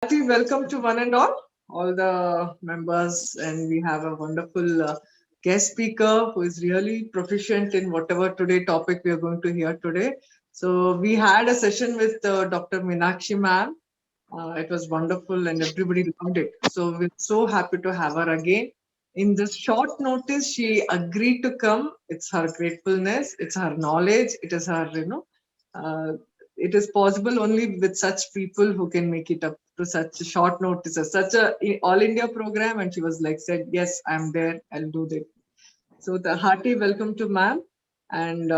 Hearty welcome to one and all the members, and we have a wonderful guest speaker who is really proficient in whatever today topic we are going to hear today. So we had a session with Dr. Meenakshi ma'am. It was wonderful, and everybody loved it. So we're so happy to have her again. In this short notice, she agreed to come. It's her gratefulness, it's her knowledge, it is her, uh, it is possible only with such people who can make it up to such a short notice, such a all India program. And she was like, said, yes, I'm there, I'll do that. So the hearty welcome to ma'am, and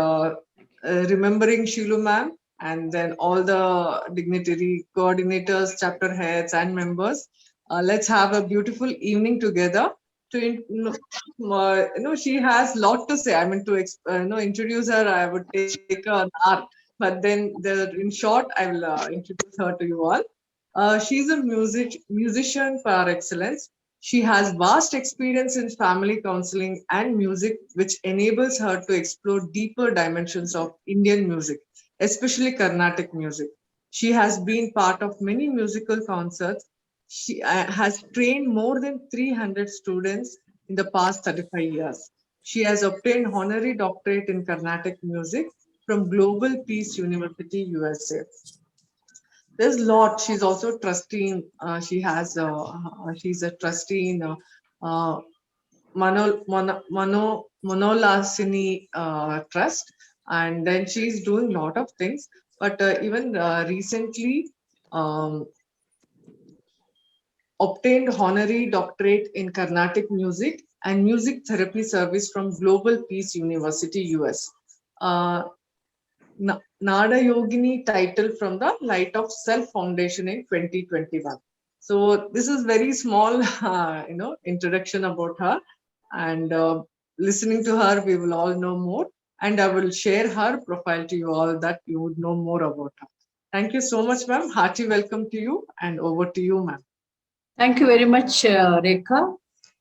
remembering Shilu ma'am, and then all the dignitary coordinators, chapter heads, and members. Let's have a beautiful evening together. She has lot to say. I mean, to introduce her, I would take an hour, but in short, I will introduce her to you all. She's a musician par excellence. She has vast experience in family counseling and music, which enables her to explore deeper dimensions of Indian music, especially Carnatic music. She has been part of many musical concerts. She has trained more than 300 students in the past 35 years. She has obtained honorary doctorate in Carnatic music from Global Peace University, USA. There's a lot. She's also trustee. She's a trustee in Manolasini Trust, and then she's doing a lot of things. But even recently, um, obtained honorary doctorate in Carnatic music and music therapy service from Global Peace University, US. Uh, Nada Yogini title from the Light of Self Foundation in 2021. So this is very small, introduction about her, and listening to her, we will all know more. And I will share her profile to you all that you would know more about her. Thank you so much, ma'am. Hearty welcome to you, and over to you, ma'am. Thank you very much, Rekha.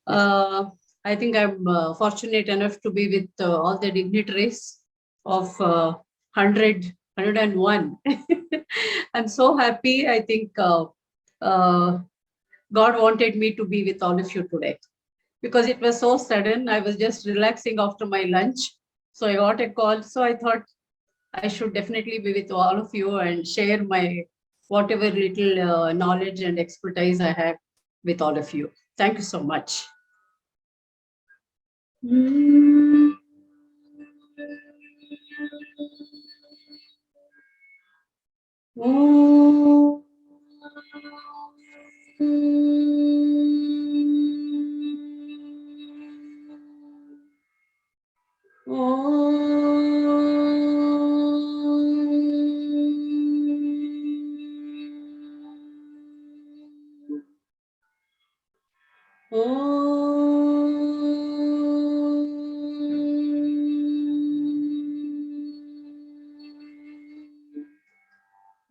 Uh, I think I'm fortunate enough to be with all the dignitaries of 100, I'm so happy. I think uh, God wanted me to be with all of you today because it was so sudden. I was just relaxing after my lunch. So I got a call. So I thought I should definitely be with all of you and share my whatever little knowledge and expertise I have with all of you. Thank you so much.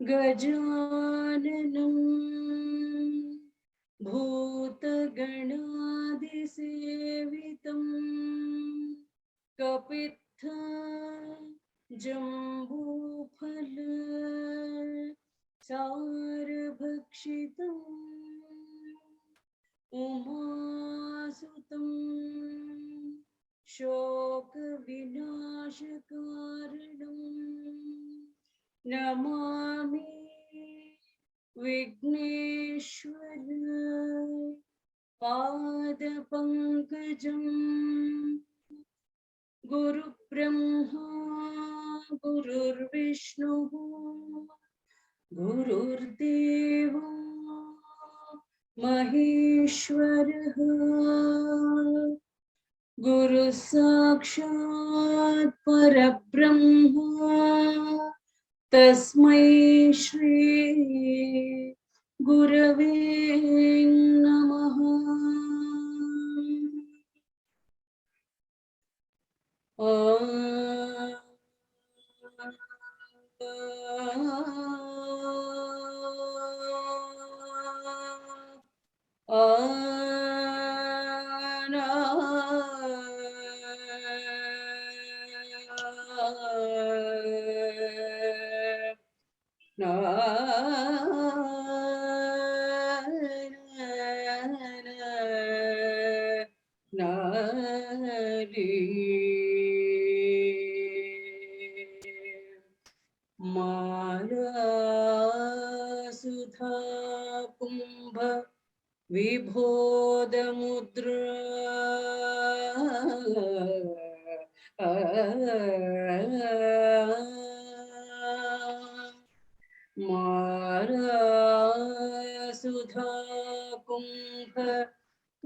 गजाननं भूतगणादिसेवितं कपित्थ जम्बूफल सारभक्षितम् उमासुतं शोकविनाशकारणम् Namami Vighneshwar पादपङ्कजम् गुरुब्रह्मा गुरुर्विष्णुः गुरुर्देवो महेश्वरः गुरु साक्षात् परब्रह्मा तस्मै श्री गुरवे नमः कुंभ विभोद मुद्रा मारा सुधा कुंभ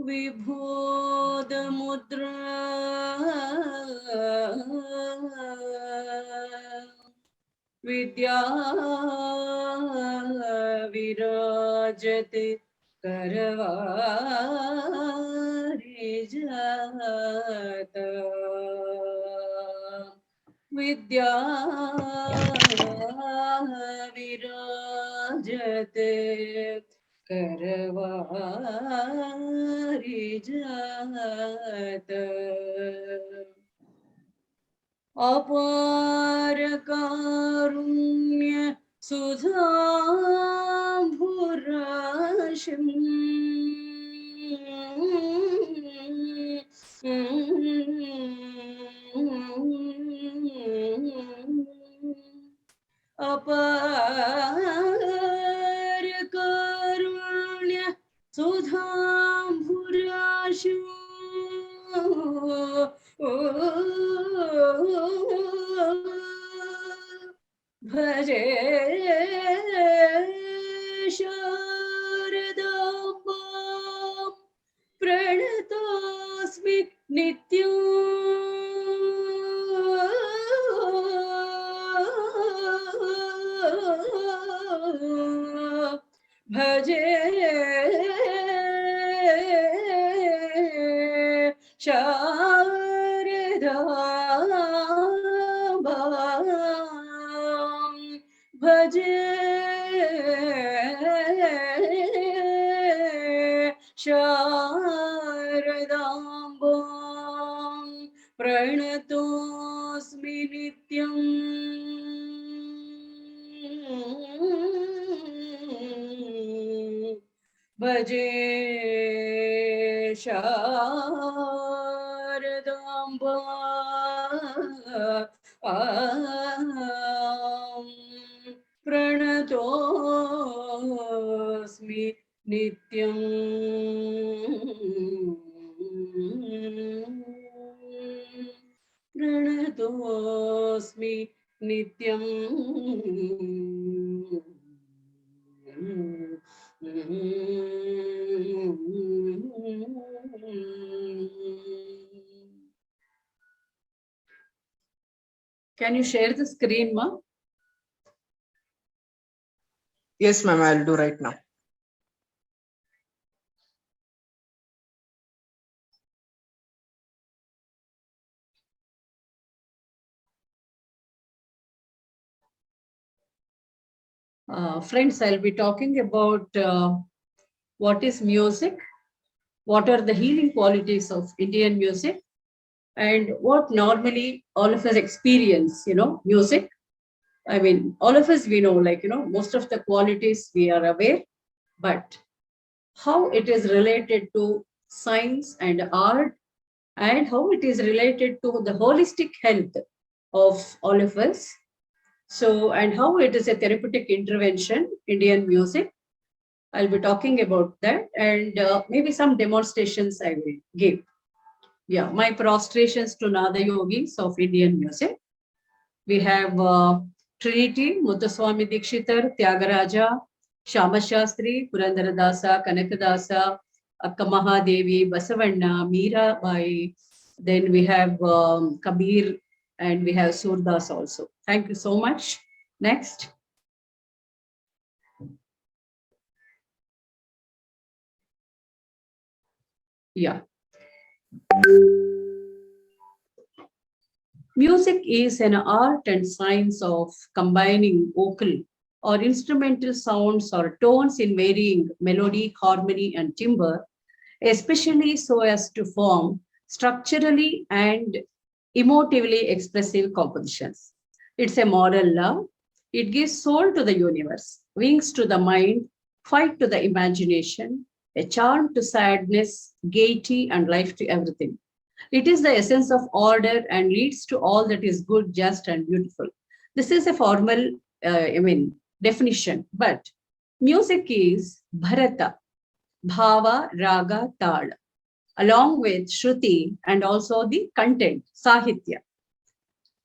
विभोद मुद्रा विद्या विराजते करवारि जात विद्या विराजते करवारि जात अपार कारुण्य सुधाम्भुराशिम् अपार कारुण्य सुधाम्भुराशिम् भजे शारदाम्बां प्रणतोऽस्मि नित्यम् भजे शारदाम्बां भजे शारदाम्बां प्रणतोऽस्मि नित्यम् भजे शारदाम्बां प्रणतोऽस्मि नित्यम् प्रणतोऽस्मि नित्यम् Can you share the screen, ma? Yes, ma'am, I'll do right now. Friends, I'll be talking about what is music, what are the healing qualities of Indian music, and what normally all of us experience, music. I mean, all of us, we know, most of the qualities we are aware, but how it is related to science and art, and how it is related to the holistic health of all of us. So, and how it is a therapeutic intervention, Indian music. I'll be talking about that, and maybe some demonstrations I will give. Yeah, my prostrations to Nada Yogis of Indian music. We have Trinity, Muthuswami Dikshitar, Tyagaraja, Shama Shastri, Purandaradasa, Kanakadasa, Akka Mahadevi, Basavanna, Meera Bai. Then we have Kabir, and we have Surdas also. Thank you so much. Next. Yeah. Music is an art and science of combining vocal or instrumental sounds or tones in varying melody, harmony, and timbre, especially so as to form structurally and emotively expressive compositions. It's a moral law. It gives soul to the universe, wings to the mind, fight to the imagination, a charm to sadness, gaiety, and life to everything. It is the essence of order and leads to all that is good, just, and beautiful. This is a formal, definition, but Music is Bharata, Bhava, Raga, Tal, along with Shruti and also the content, Sahitya.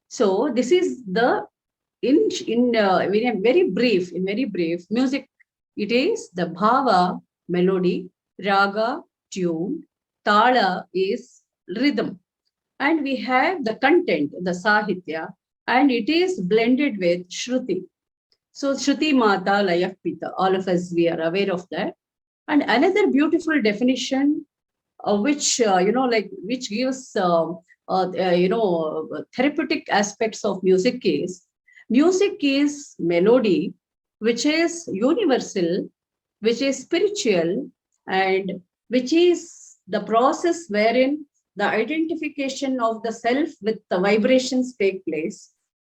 So this is the in very brief music. It is the bhava, melody, raga, tune, tala is rhythm, and we have the content, the sahitya, and it is blended with shruti. So shruti mata laya pita, all of us we are aware of that. And another beautiful definition, which which gives therapeutic aspects of music is melody, which is universal, which is spiritual, and which is the process wherein the identification of the self with the vibrations take place,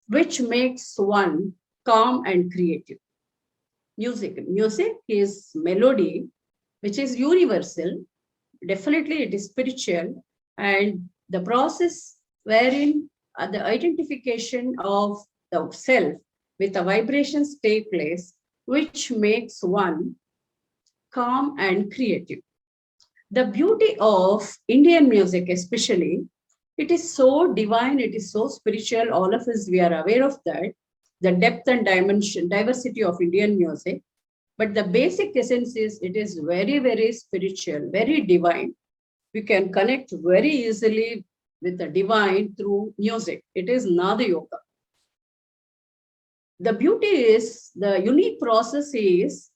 which makes one calm and creative. Music is melody, which is universal. Definitely, it is spiritual, and the process wherein the identification of the self with the vibrations take place, which makes one calm and creative. The beauty of Indian music, especially, it is so divine, it is so spiritual. All of us, we are aware of that, the depth and dimension, diversity of Indian music. But the basic essence is it is very, very spiritual, very divine. We can connect very easily with the divine through music. It is Nada Yoga. The beauty is, the unique process is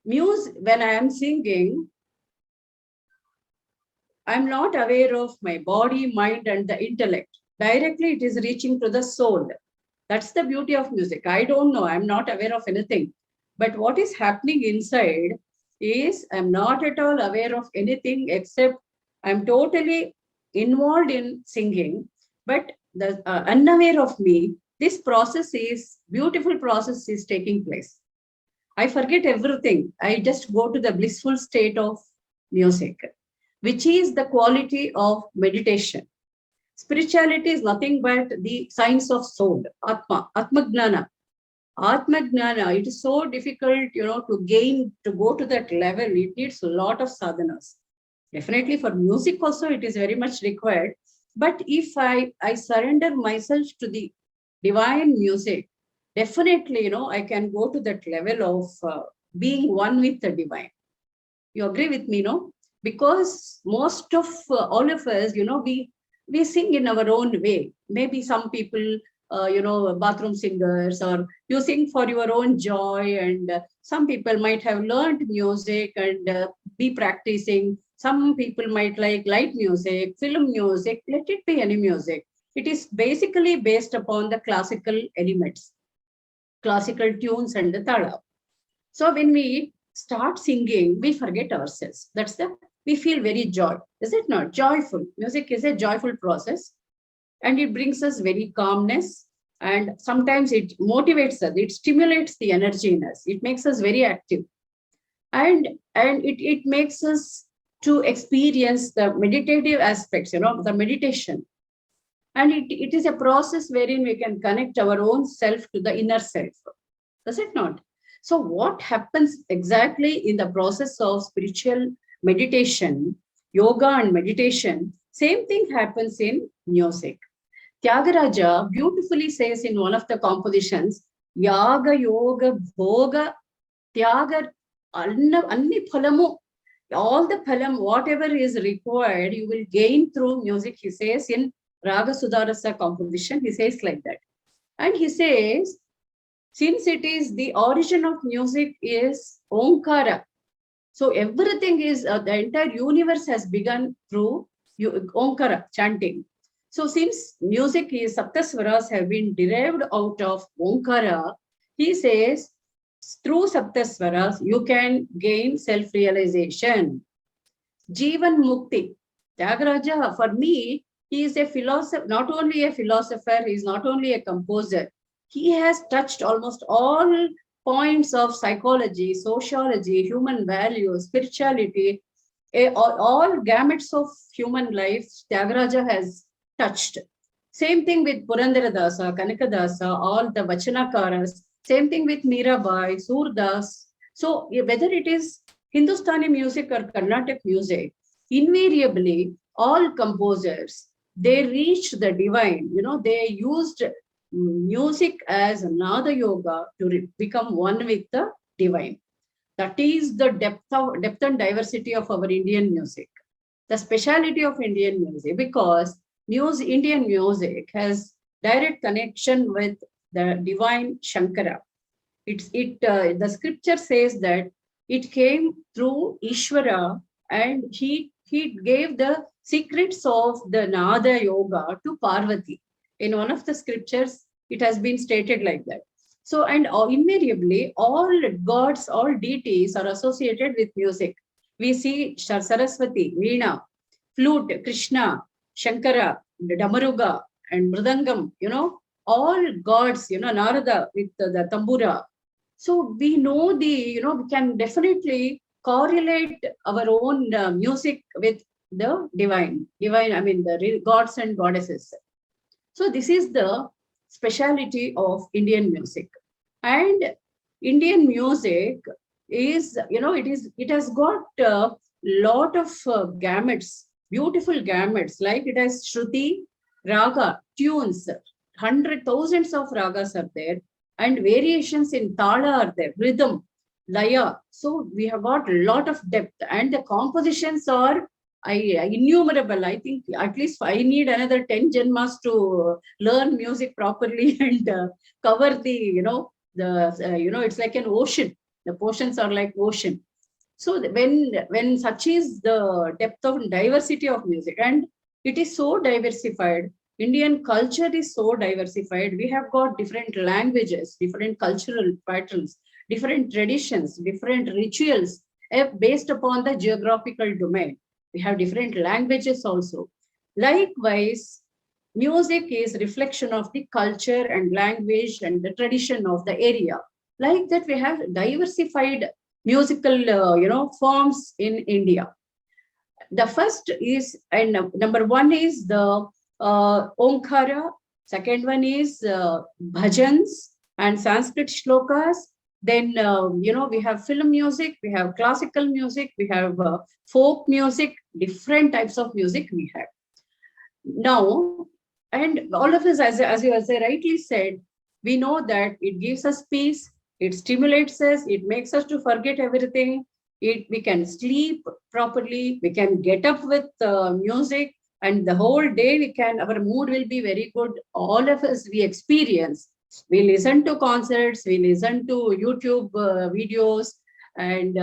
music. When I am singing, I'm not aware of my body, mind, and the intellect. Directly, it is reaching to the soul. That's the beauty of music. I don't know. I'm not aware of anything. But what is happening inside is I'm not at all aware of anything except I'm totally involved in singing. But the unaware of me, this process is beautiful process is taking place. I forget everything. I just go to the blissful state of music, which is the quality of meditation. Spirituality is nothing but the science of soul, Atma, Atmagnana. Atmagnana, it is so difficult, to gain, to go to that level. It needs a lot of sadhanas. Definitely for music also, it is very much required. But if I surrender myself to the divine music, definitely, I can go to that level of being one with the divine. You agree with me, no? Because most of all of us, we sing in our own way. Maybe some people, bathroom singers, or you sing for your own joy. And some people might have learned music and be practicing. Some people might like light music, film music. Let it be any music. It is basically based upon the classical elements, classical tunes, and the tala. So when we start singing, we forget ourselves. We feel very joy. Is it not? Joyful. Music is a joyful process, and it brings us very calmness. And sometimes it motivates us. It stimulates the energy in us. It makes us very active. And it makes us to experience the meditative aspects, the meditation. And it is a process wherein we can connect our own self to the inner self. Does it not? So, what happens exactly in the process of spiritual meditation, yoga and meditation? Same thing happens in music. Tyagaraja beautifully says in one of the compositions, Yaga, Yoga, Bhoga, Tyaga, Anni Phalamu, all the phalam, whatever is required, you will gain through music, he says in Raga Sudarasa composition, he says like that. And he says, since it is the origin of music is Omkara. So everything is, the entire universe has begun through Omkara, chanting. So since music is, Saptaswaras have been derived out of Omkara, he says, through Saptaswaras, you can gain self-realization. Jivan Mukti. Tyagaraja, for me, he is a philosopher, not only a philosopher, he is not only a composer. He has touched almost all points of psychology, sociology, human values, spirituality, all gamuts of human life, Tyagaraja has touched. Same thing with Purandaradasa, Kanakadasa, all the Vachanakaras. Same thing with Mirabai, Surdas. So whether it is Hindustani music or Carnatic music, invariably all composers, they reached the divine. They used music as another yoga to become one with the divine. That is the depth and diversity of our Indian music, the speciality of Indian music, because Indian music has direct connection with the divine Shankara. The scripture says that it came through Ishvara, and he gave the secrets of the Nada yoga to Parvati. In one of the scriptures, it has been stated like that. So, and invariably, all gods, all deities are associated with music. We see Saraswati, Veena, flute, Krishna, Shankara, Damaruga, and Mridangam, all gods, Narada with the tambura. So we know we can definitely correlate our own music with the divine, I mean, the gods and goddesses. So this is the speciality of Indian music. And Indian music is, it has got a lot of gamuts, beautiful gamuts, like it has Shruti, Raga, tunes, thousands of ragas are there, and variations in Tala are there, rhythm, Laya. So we have got a lot of depth, and the compositions are innumerable. I think at least I need another 10 janmas to learn music properly and cover it's like an ocean. The portions are like ocean. So when such is the depth of diversity of music, and it is so diversified, Indian culture is so diversified. We have got different languages, different cultural patterns, different traditions, different rituals based upon the geographical domain. We have different languages also. Likewise, music is reflection of the culture and language and the tradition of the area. Like that, we have diversified musical, forms in India. The first is, and number one is the Omkara. Second one is bhajans and Sanskrit shlokas. Then, we have film music, we have classical music, we have folk music, different types of music we have. Now, and all of us, as you rightly said, we know that it gives us peace, it stimulates us, it makes us to forget everything. We can sleep properly, we can get up with music, and the whole day our mood will be very good. All of us, we experience. We listen to concerts, we listen to YouTube videos, and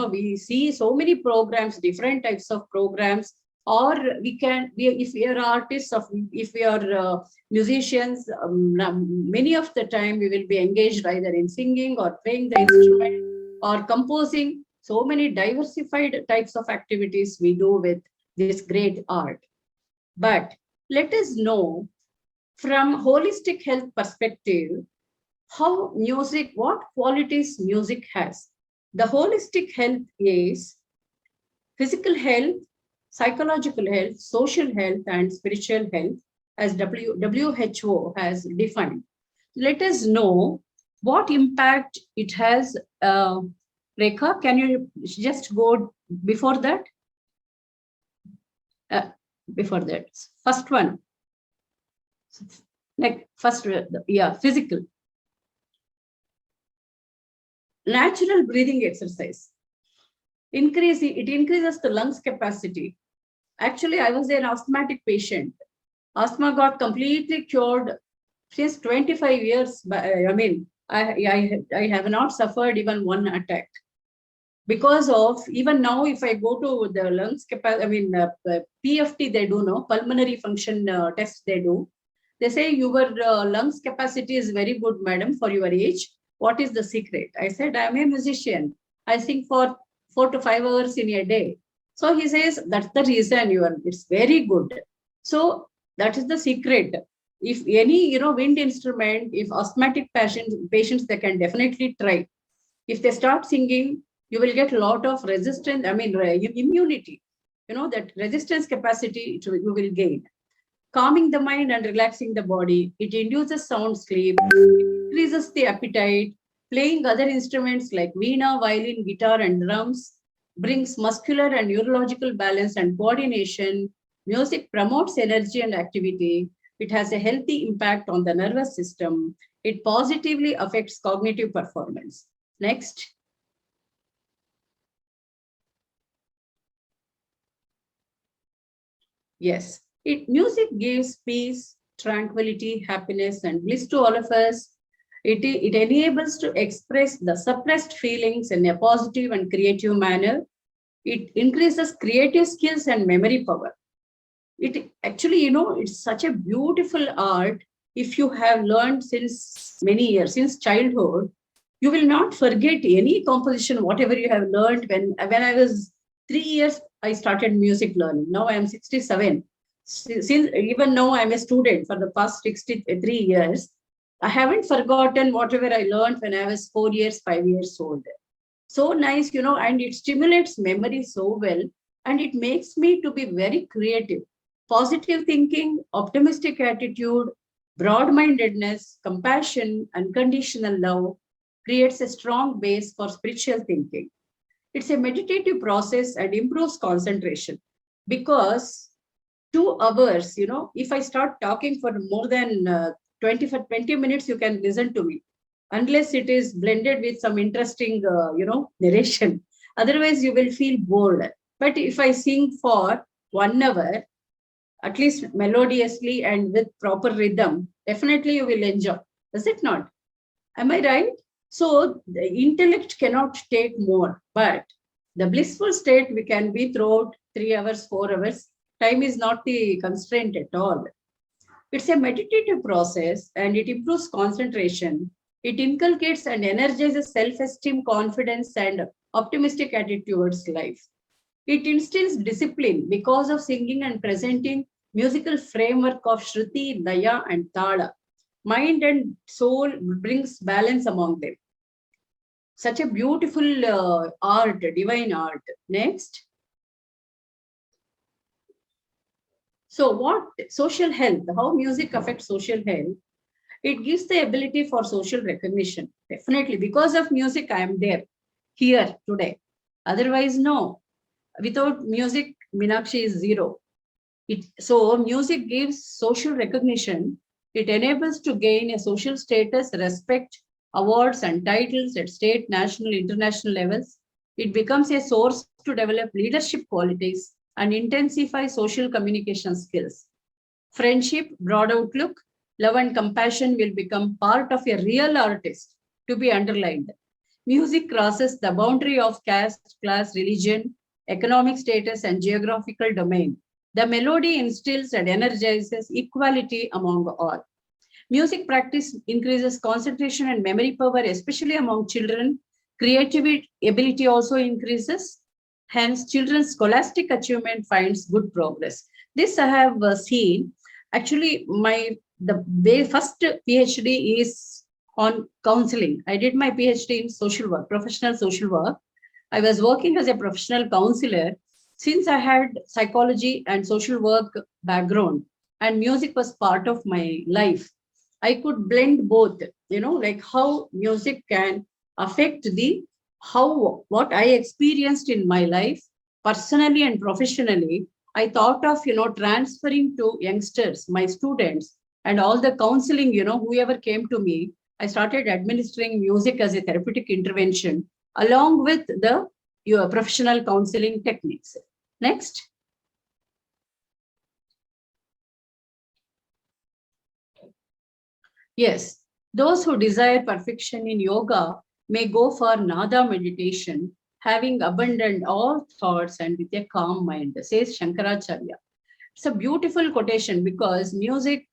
we see so many programs, different types of programs. Or if we are artists, if we are musicians, many of the time we will be engaged either in singing or playing the instrument or composing. So many diversified types of activities we do with this great art. But let us know, from holistic health perspective, what qualities music has. The holistic health is physical health, psychological health, social health, and spiritual health, as WHO has defined. Let us know what impact it has. Rekha, can you just go before that? Before that, first one. Like first, physical. Natural breathing exercise. It increases the lungs capacity. Actually, I was an asthmatic patient. Asthma got completely cured since 25 years. I have not suffered even one attack. Because of, even now, if I go to the lungs capacity, PFT, they do know, pulmonary function test they do. They say your lungs capacity is very good, madam, for your age. What is the secret? I said, I'm a musician. I sing for 4 to 5 hours in a day. So he says, that's the reason it's very good. So that is the secret. If any, wind instrument, if asthmatic patients, they can definitely try. If they start singing, you will get a lot of resistance, immunity. That resistance capacity you will gain. calming the mind and relaxing the body. It induces sound sleep, it increases the appetite. Playing other instruments like veena, violin, guitar, and drums brings muscular and neurological balance and coordination. Music promotes energy and activity. It has a healthy impact on the nervous system. It positively affects cognitive performance. Next. Yes, music gives peace, tranquility, happiness, and bliss to all of us. It enables to express the suppressed feelings in a positive and creative manner. It increases creative skills and memory power. It actually, it's such a beautiful art. If you have learned since many years, since childhood, you will not forget any composition, whatever you have learned. When I was 3 years, I started music learning. Now I am 67. Since even now I'm a student for the past 63 years, I haven't forgotten whatever I learned when I was 4 years, 5 years old. So nice, and it stimulates memory so well, and it makes me to be very creative. Positive thinking, optimistic attitude, broad-mindedness, compassion, unconditional love creates a strong base for spiritual thinking. It's a meditative process and improves concentration because 2 hours, if I start talking for more than 20 minutes, you can listen to me, unless it is blended with some interesting, narration. Otherwise, you will feel bored. But if I sing for 1 hour, at least melodiously and with proper rhythm, definitely you will enjoy. Is it not? Am I right? So the intellect cannot take more, but the blissful state we can be throughout 3 hours, 4 hours. Time is not the constraint at all. It's a meditative process and it improves concentration. It inculcates and energizes self esteem, confidence, and optimistic attitude towards life. It instills discipline because of singing and presenting musical framework of Shruti, Laya, and Tala. Mind and soul brings balance among them. Such a beautiful art, divine art. Next. So, what social health, how music affects social health? It gives the ability for social recognition. Definitely, because of music, I am there, here today. Otherwise, no. Without music, Meenakshi is zero. So, music gives social recognition. It enables to gain a social status, respect, awards, and titles at state, national, international levels. It becomes a source to develop leadership qualities and intensify social communication skills. Friendship, broad outlook, love and compassion will become part of a real artist to be underlined. Music crosses the boundary of caste, class, religion, economic status, and geographical domain. The melody instills and energizes equality among all. Music practice increases concentration and memory power, especially among children. Creativity ability also increases. Hence, children's scholastic achievement finds good progress. This I have seen. Actually, the first PhD is on counseling. I did my PhD in social work, professional social work. I was working as a professional counselor since I had psychology and social work background, and music was part of my life. I could blend both, like how music can affect the how what I experienced in my life personally and professionally. I thought of transferring to youngsters, my students, and all the counseling, whoever came to me. I started administering music as a therapeutic intervention along with the your professional counseling techniques. Next. Yes, those who desire perfection in yoga may go for nada meditation, having abandoned all thoughts and with a calm mind, says Shankaracharya. It's a beautiful quotation because music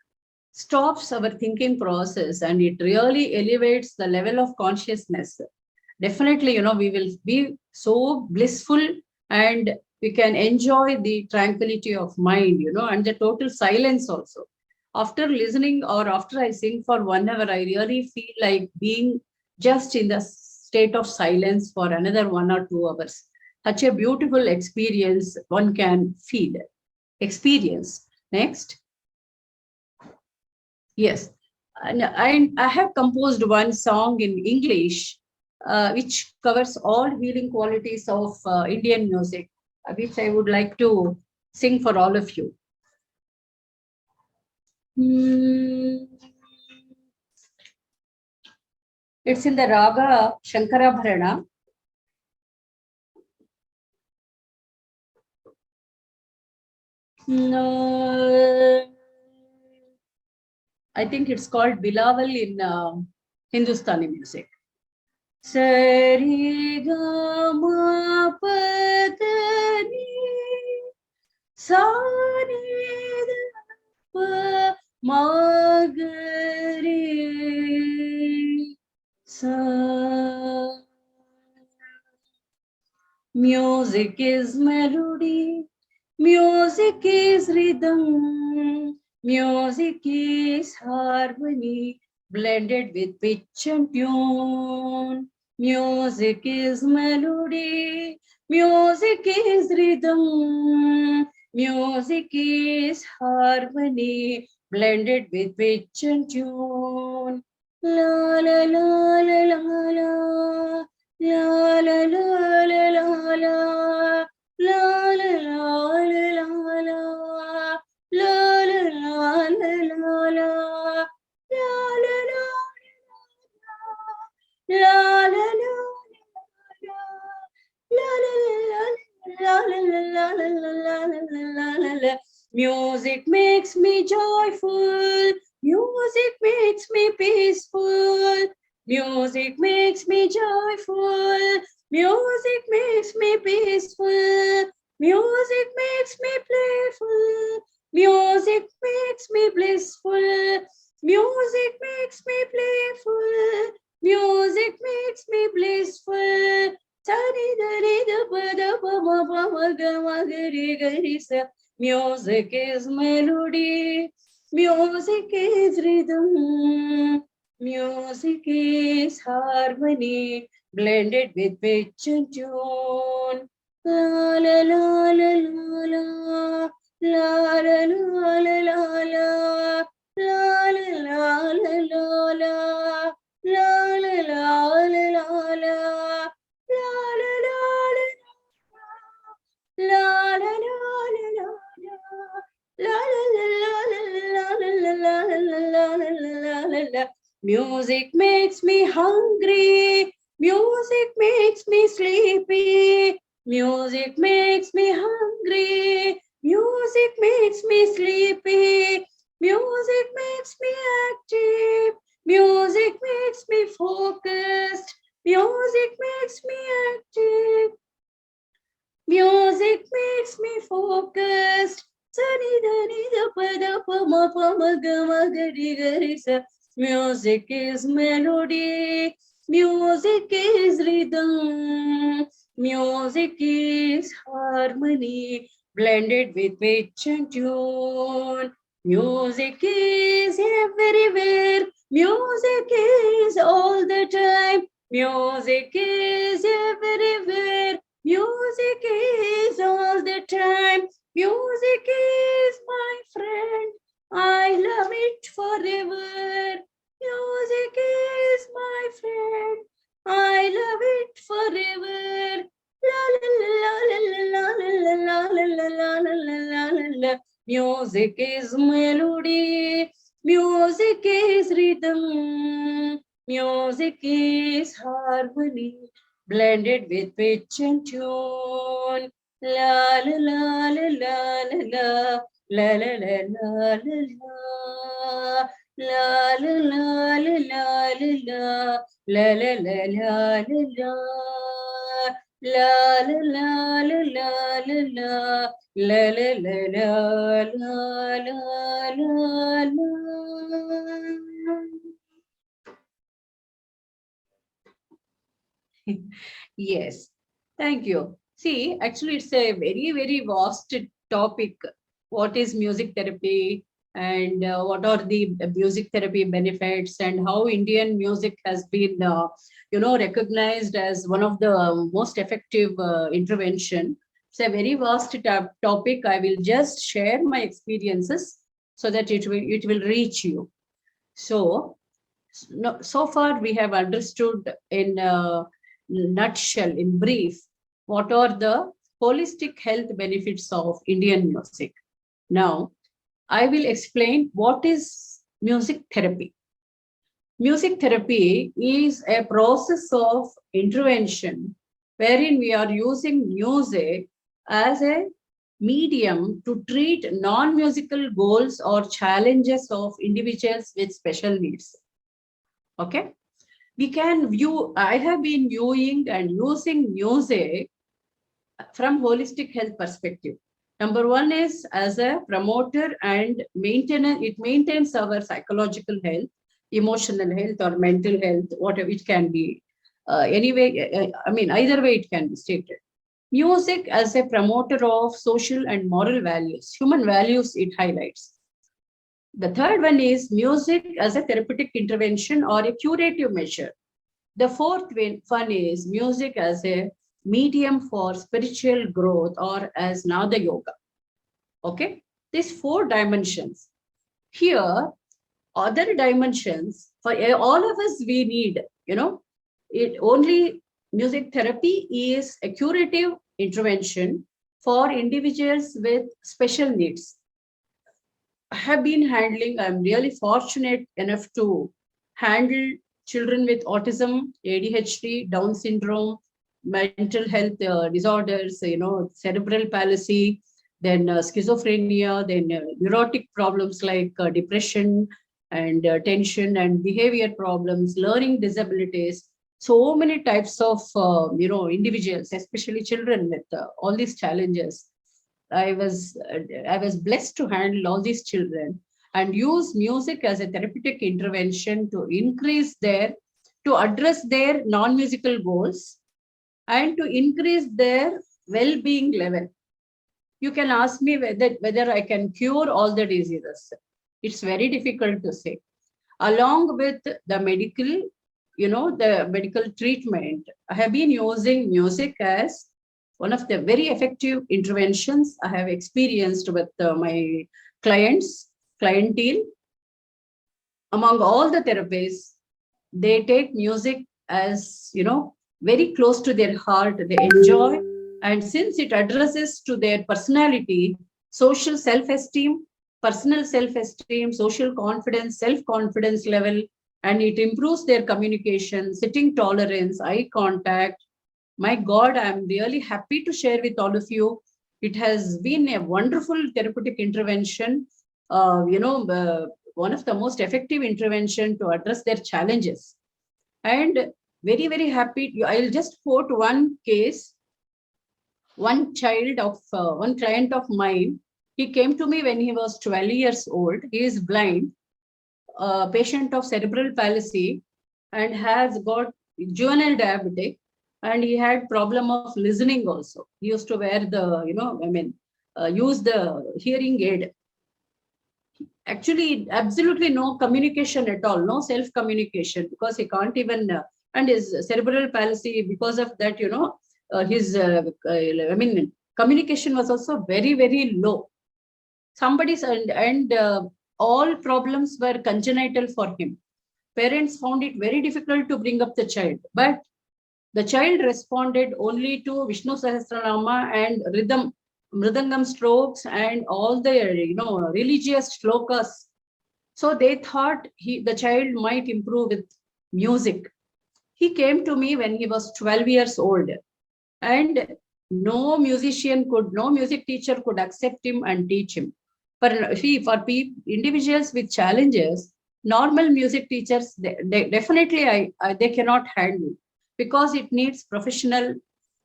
stops our thinking process and it really elevates the level of consciousness. Definitely, we will be so blissful and we can enjoy the tranquility of mind, and the total silence also. After listening or after I sing for 1 hour, I really feel like being just in the state of silence for another 1 or 2 hours. Such a beautiful experience one can feel, experience. Next. Yes, and I have composed one song in English, which covers all healing qualities of Indian music, which I would like to sing for all of you. Hmm. It's in the raga Shankarabharana. No, I think it's called Bilawal in Hindustani music. Sari Gama Padani Sani Pa Magari Sa. Music is melody, music is rhythm, music is harmony, blended with pitch and tune. Music is melody, music is rhythm, music is harmony, blended with pitch and tune. La la la la la la. La la la la la la la la la la la la la la la la la la la la. Music makes me joyful. Music makes me peaceful. Music makes me joyful. Music makes me peaceful. Music makes me playful. Music makes me blissful. Music makes me playful. Music makes me blissful. Sari dari da pa da pa ma pa ma ga ma ga re ga re sa. Music is melody. Music is rhythm. Music is harmony, blended with pitch and tune. La la la la la la. La la la la la la. La la la la la la. La la la la la la. La la la la la. La la la la la. La la la la la la la la la la la. Music makes me hungry. Music makes me sleepy. Music makes me hungry. Music makes me sleepy. Music makes me active. Music makes me focused. Music makes me active. Music makes me focused. Sani da ni da pa da pa ma ga ma ga ri ga ri sa. Music is melody. Music is rhythm. Music is harmony, blended with pitch and tune. Music is everywhere. Music is all the time. Music is everywhere. Music is all the time. Music is my friend. I love it forever. Music is my friend. I love it forever. La la la la la la la la la la la la la la. Music is melody. Music is rhythm. Music is harmony, blended with pitch and tune. La la la la la la la la la la la la. La la la la la la la la la la la la. La la la la la la la la la la la la la. Yes, thank you. See, actually, it's a very, very vast topic. What is music therapy and what are the music therapy benefits and how Indian music has been, recognized as one of the most effective intervention. It's a very vast topic. I will just share my experiences so that it will reach you. So, so far we have understood in a nutshell, in brief, what are the holistic health benefits of Indian music. Now, I will explain what is music therapy. Music therapy is a process of intervention wherein we are using music as a medium to treat non musical goals or challenges of individuals with special needs. Okay? We can view, I have been viewing and using music from holistic health perspective. Number one is as a promoter and maintainer, it maintains our psychological health, emotional health, or mental health, whatever it can be. I mean, either way it can be stated. Music as a promoter of social and moral values, human values, it highlights. The third one is music as a therapeutic intervention or a curative measure. The fourth one is music as a medium for spiritual growth or as Nada Yoga. Okay? These four dimensions. Here, other dimensions for all of us we need, it only music therapy is a curative intervention for individuals with special needs. Have been handling, I'm really fortunate enough to handle children with autism, ADHD, Down syndrome, mental health disorders, cerebral palsy, then schizophrenia, then neurotic problems like depression and tension and behavior problems, learning disabilities. So many types of, individuals, especially children with all these challenges. I was blessed to handle all these children and use music as a therapeutic intervention to increase their, to address their non-musical goals and to increase their well-being level. You can ask me whether I can cure all the diseases. It's very difficult to say. Along with the medical, the medical treatment, I have been using music as one of the very effective interventions I have experienced with my clientele. Among all the therapies, they take music as, very close to their heart, they enjoy. And since it addresses to their personality, social self-esteem, personal self-esteem, social confidence, self-confidence level, and it improves their communication, sitting tolerance, eye contact. My God, I'm really happy to share with all of you. It has been a wonderful therapeutic intervention, one of the most effective intervention to address their challenges. And very, very happy. I'll just quote one case. One client of mine, he came to me when he was 12 years old. He is blind, a patient of cerebral palsy, and has got juvenile diabetic, and he had problem of listening also. He used to wear the, use the hearing aid. Actually, absolutely no communication at all, no self communication, because he can't even, and his cerebral palsy, because of that, his, communication was also very, very low. Somebody's, and all problems were congenital for him. Parents found it very difficult to bring up the child, but the child responded only to Vishnu Sahasranama and rhythm, Mridangam strokes, and all the religious shlokas. So they thought the child might improve with music. He came to me when he was 12 years old, and no music teacher could accept him and teach him. For individuals with challenges, normal music teachers definitely they cannot handle, because it needs professional,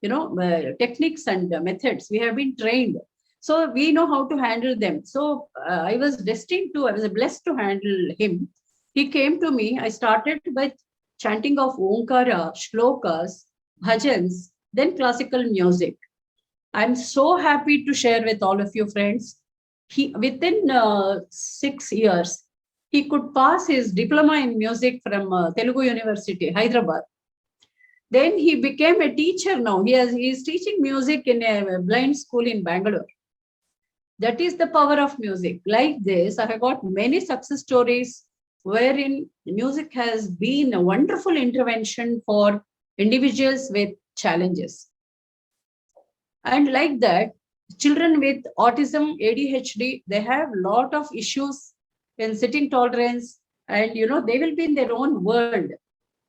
techniques and methods. We have been trained, so we know how to handle them. So I was blessed to handle him. He came to me. I started by chanting of Omkara, shlokas, bhajans, then classical music. I'm so happy to share with all of you friends. Within 6 years, he could pass his diploma in music from Telugu University, Hyderabad. Then he became a teacher now. He is teaching music in a blind school in Bangalore. That is the power of music. Like this, I have got many success stories wherein music has been a wonderful intervention for individuals with challenges. And like that, children with autism, ADHD, they have a lot of issues in sitting tolerance, and they will be in their own world.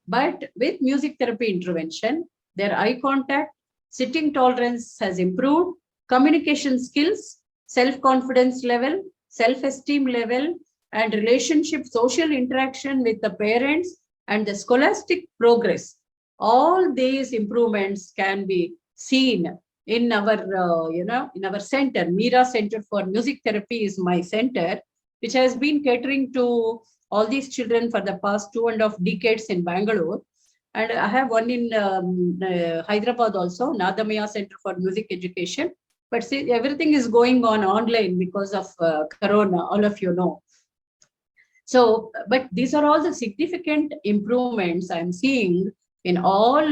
But with music therapy intervention, their eye contact, sitting tolerance has improved, communication skills, self-confidence level, self-esteem level, and relationship, social interaction with the parents, and the scholastic progress. All these improvements can be seen in our, in our center. Meera Center for Music Therapy is my center, which has been catering to all these children for the past 2.5 decades in Bangalore. And I have one in Hyderabad also, Nadamaya Center for Music Education. But see, everything is going on online because of Corona, all of you know. So, but these are all the significant improvements I'm seeing in all,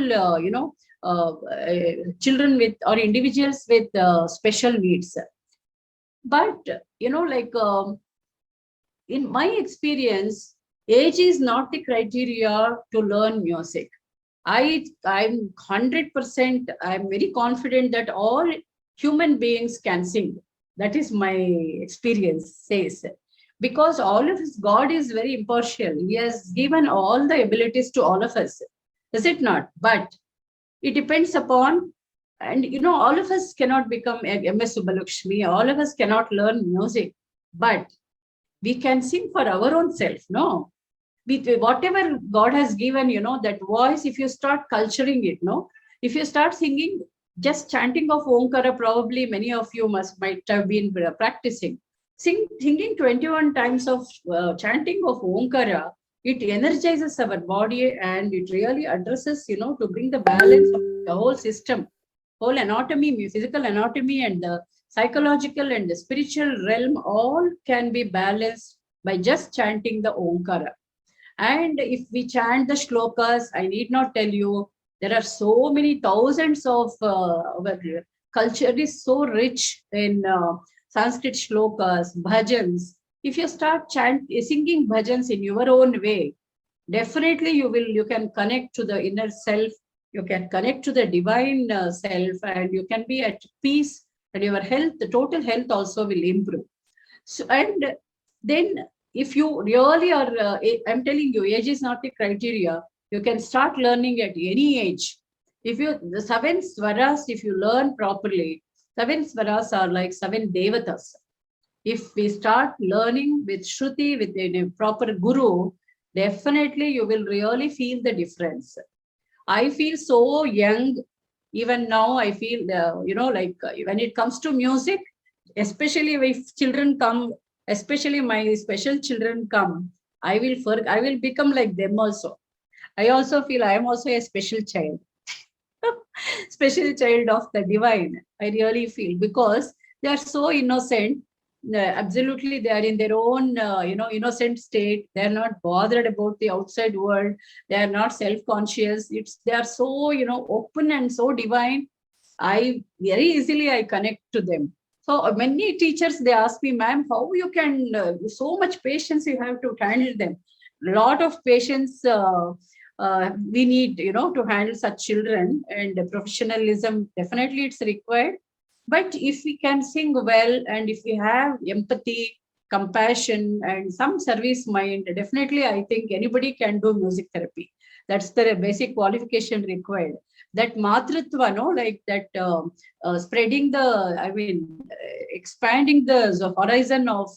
children with or individuals with special needs. But, in my experience, age is not the criteria to learn music. I'm 100%, I'm very confident that all human beings can sing. That is my experience says. Because all of us, God is very impartial. He has given all the abilities to all of us. Is it not? But it depends upon, and all of us cannot become MS Subbalakshmi, all of us cannot learn music. But we can sing for our own self, no? Whatever God has given, that voice, if you start culturing it, no? If you start singing, just chanting of Omkara, probably many of you might have been practicing. Singing 21 times of chanting of Omkara, it energizes our body and it really addresses, to bring the balance of the whole system, whole anatomy, physical anatomy, and the psychological and the spiritual realm, all can be balanced by just chanting the Omkara. And if we chant the shlokas, I need not tell you, there are so many thousands of, our culture is so rich in Sanskrit shlokas, bhajans. If you start singing bhajans in your own way, definitely you can connect to the inner self, you can connect to the divine self, and you can be at peace, and your health, the total health also will improve. So, and then if you really are, I'm telling you, age is not the criteria. You can start learning at any age. If you, the 7 swaras, if you learn properly, 7 swaras are like 7 devatas. If we start learning with Shruti, with a proper guru, definitely you will really feel the difference. I feel so young. Even now, I feel, when it comes to music, especially if children come, especially my special children come, I will become like them also. I also feel I am also a special child, special child of the divine. I really feel, because they are so innocent. Absolutely, they are in their own, innocent state. They are not bothered about the outside world. They are not self-conscious. They are so, open and so divine. I very easily I connect to them. So many teachers, they ask me, ma'am, how you can, so much patience you have to handle them. Lot of patience we need, to handle such children, and professionalism, definitely it's required. But if we can sing well, and if we have empathy, compassion, and some service mind, definitely I think anybody can do music therapy. That's the basic qualification required. That matritva, no, like that, spreading the, expanding the horizon of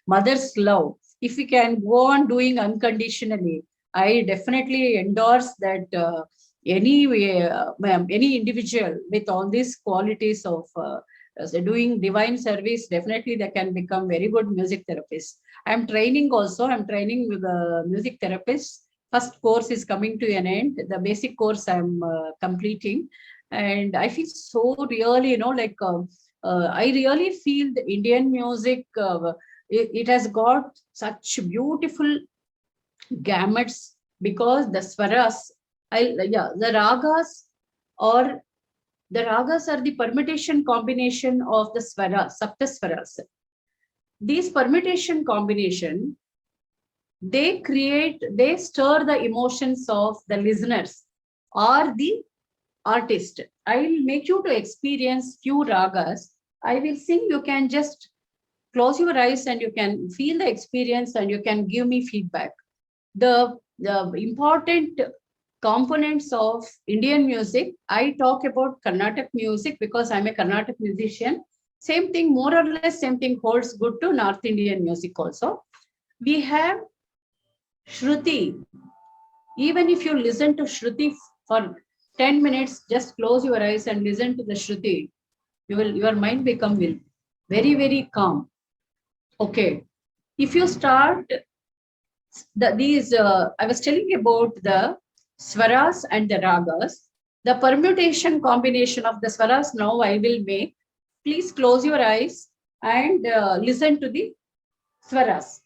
mother's love. If we can go on doing unconditionally, I definitely endorse that. Any individual with all these qualities of doing divine service, definitely they can become very good music therapists. I'm training also. I'm training with a music therapist. First course is coming to an end. The basic course I'm completing, and I feel so really, I really feel the Indian music. It has got such beautiful gamuts, because the swaras, the ragas, or the ragas are the permutation combination of the swaras, sapta swaras. These permutation combination, they stir the emotions of the listeners or the artist. I will make you to experience few ragas. I will sing. You can just close your eyes and you can feel the experience and you can give me feedback. The important components of Indian music, I talk about Carnatic music because I'm a Carnatic musician. Same thing, more or less, same thing holds good to North Indian music also. We have Shruti. Even if you listen to Shruti for 10 minutes, just close your eyes and listen to the Shruti. Your mind become very, very calm. Okay. If you start I was telling about the swaras and the ragas. The permutation combination of the swaras now I will make. Please close your eyes and listen to the swaras.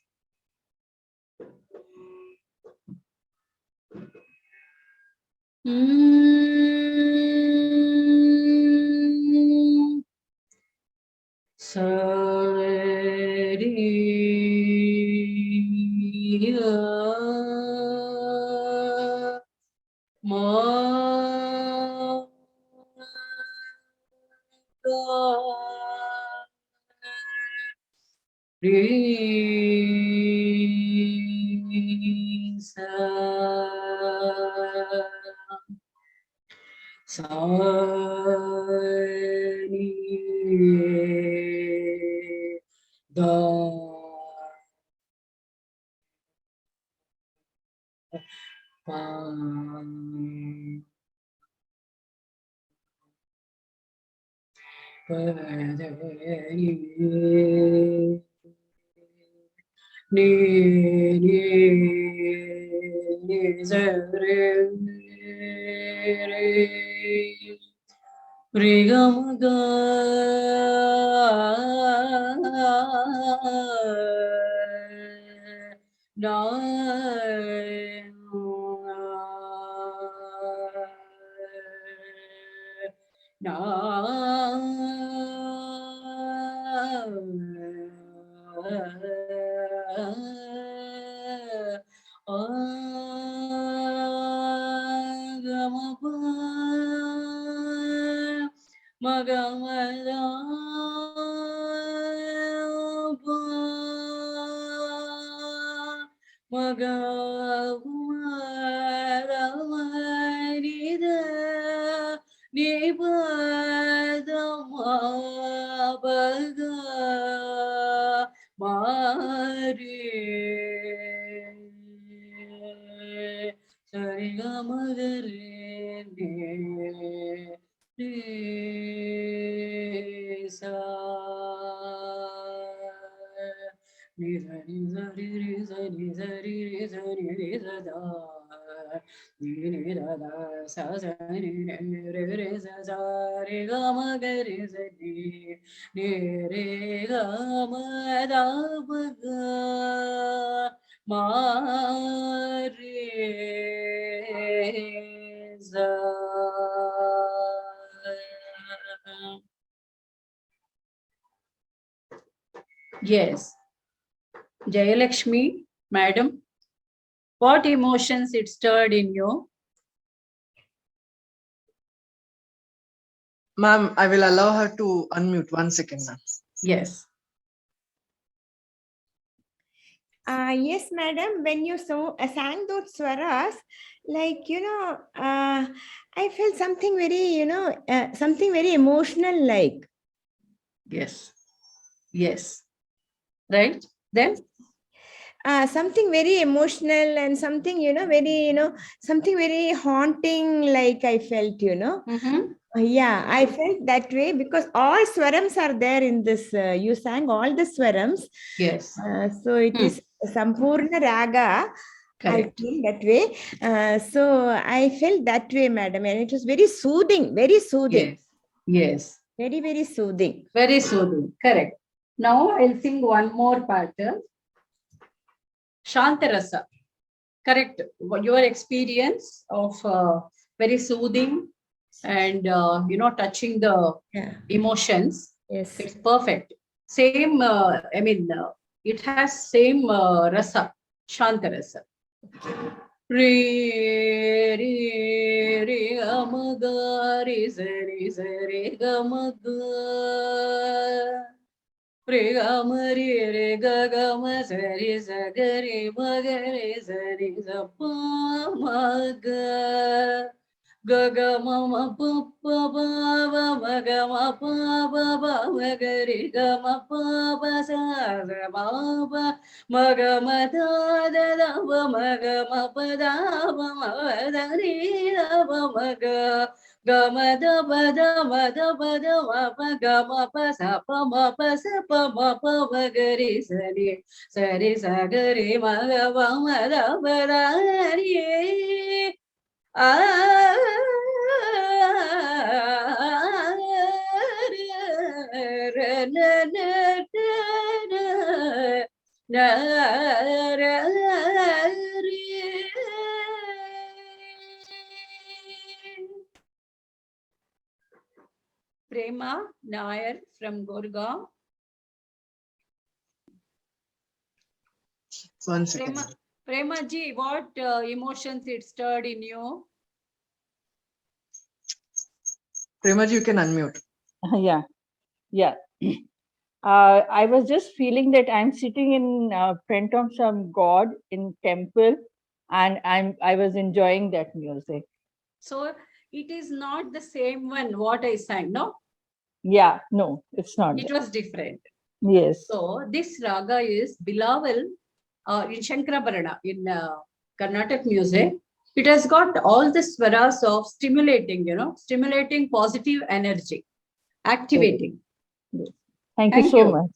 Yes, Jayalakshmi, madam, what emotions it stirred in you? Ma'am, I will allow her to unmute. 1 second, ma'am. Yes. Yes, madam. When you sang those swaras, I felt something something very emotional, like. Yes. Yes. Right? Then? Something very emotional and something, something very haunting, like I felt, Yeah, I felt that way because all swarams are there in this. You sang all the swarams. Yes. So it is Sampurna Raga. Correct. I feel that way. So I felt that way, madam. And it was very soothing, very soothing. Yes. Yes. Very, very soothing. Very soothing. Correct. Now I'll sing one more pattern. Shantarasa. Correct. Your experience of very soothing and touching the emotions. Yes. It's perfect. Same. It has same rasa. Shantarasa. Re re re amaga re re gamaga re gama re ga gama sari sagari magare sari sapa maga gaga mama papa baba maga mapa baba magari gama papa sa baba maga mada da ba maga mapada ba mada ri da ba maga gama da ba da ma da ba da ma pa ga ma pa sa pa ma pa sa pa ma pa ma ga ri sa ga ri ma ga ba ma da ba da ri Prema Nair from Gurgaon. One second. Prema ji, what emotions it stirred in you? Premaji, you can unmute. Yeah. I was just feeling that I'm sitting in front of some god in temple, and I was enjoying that music. So it is not the same one what I sang, no? Yeah, no, it's not. It was different. Yes. So this raga is Bilawal in Shankarabharana in Carnatic music. It has got all the swaras of stimulating, stimulating positive energy, activating. Yes. Thank you so much.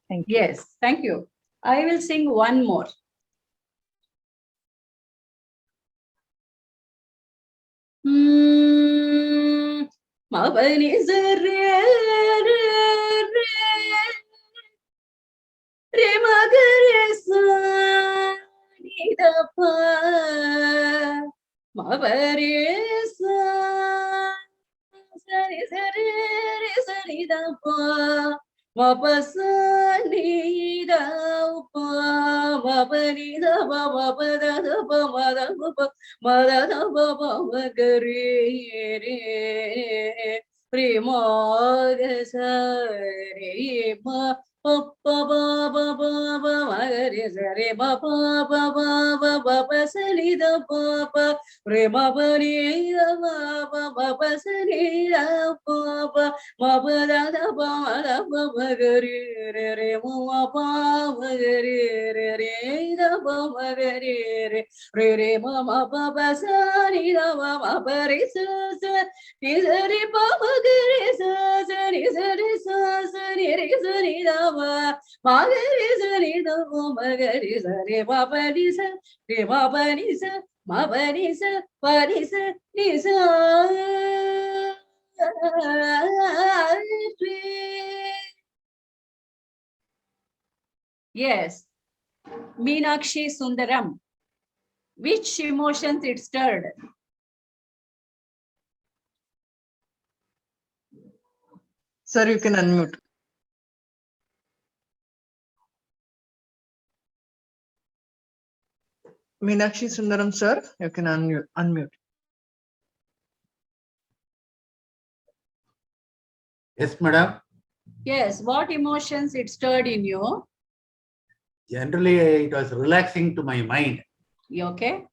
Thank you. Yes, thank you. I will sing one more. Mabani re magare sa ni da pa mabare sa sari sari re sari da pa ma pa sa ni da pa ma pa ni da pa ma pa da pa ma da pa ma da pa ma ga re re re ma ga sa re ma pa pa ba ba ba ba ma ga re sa re ma pa ba ba ba ba pa sa ni da pa pa re ma pa ni da pa pa ma pa sa ni da pa pa ma pa da pa ma da pa ma ga re re re ma pa ma ga re re re da pa ma ga re re re re ma pa pa sa ni da ma pa re sa sa ni sa re pa ma ga re sa sa ni sa re sa sa ni re sa ni da ma ga re sa ni da ma ga re sa re ma pa ni sa re ma pa ni sa ma pa ni sa pa ni sa ni sa yes, Meenakshi Sundaram. Which emotions it stirred? Sir, you can unmute. Meenakshi Sundaram, sir, you can unmute. Yes, madam. Yes, what emotions it stirred in you? Generally, it was relaxing to my mind. You okay?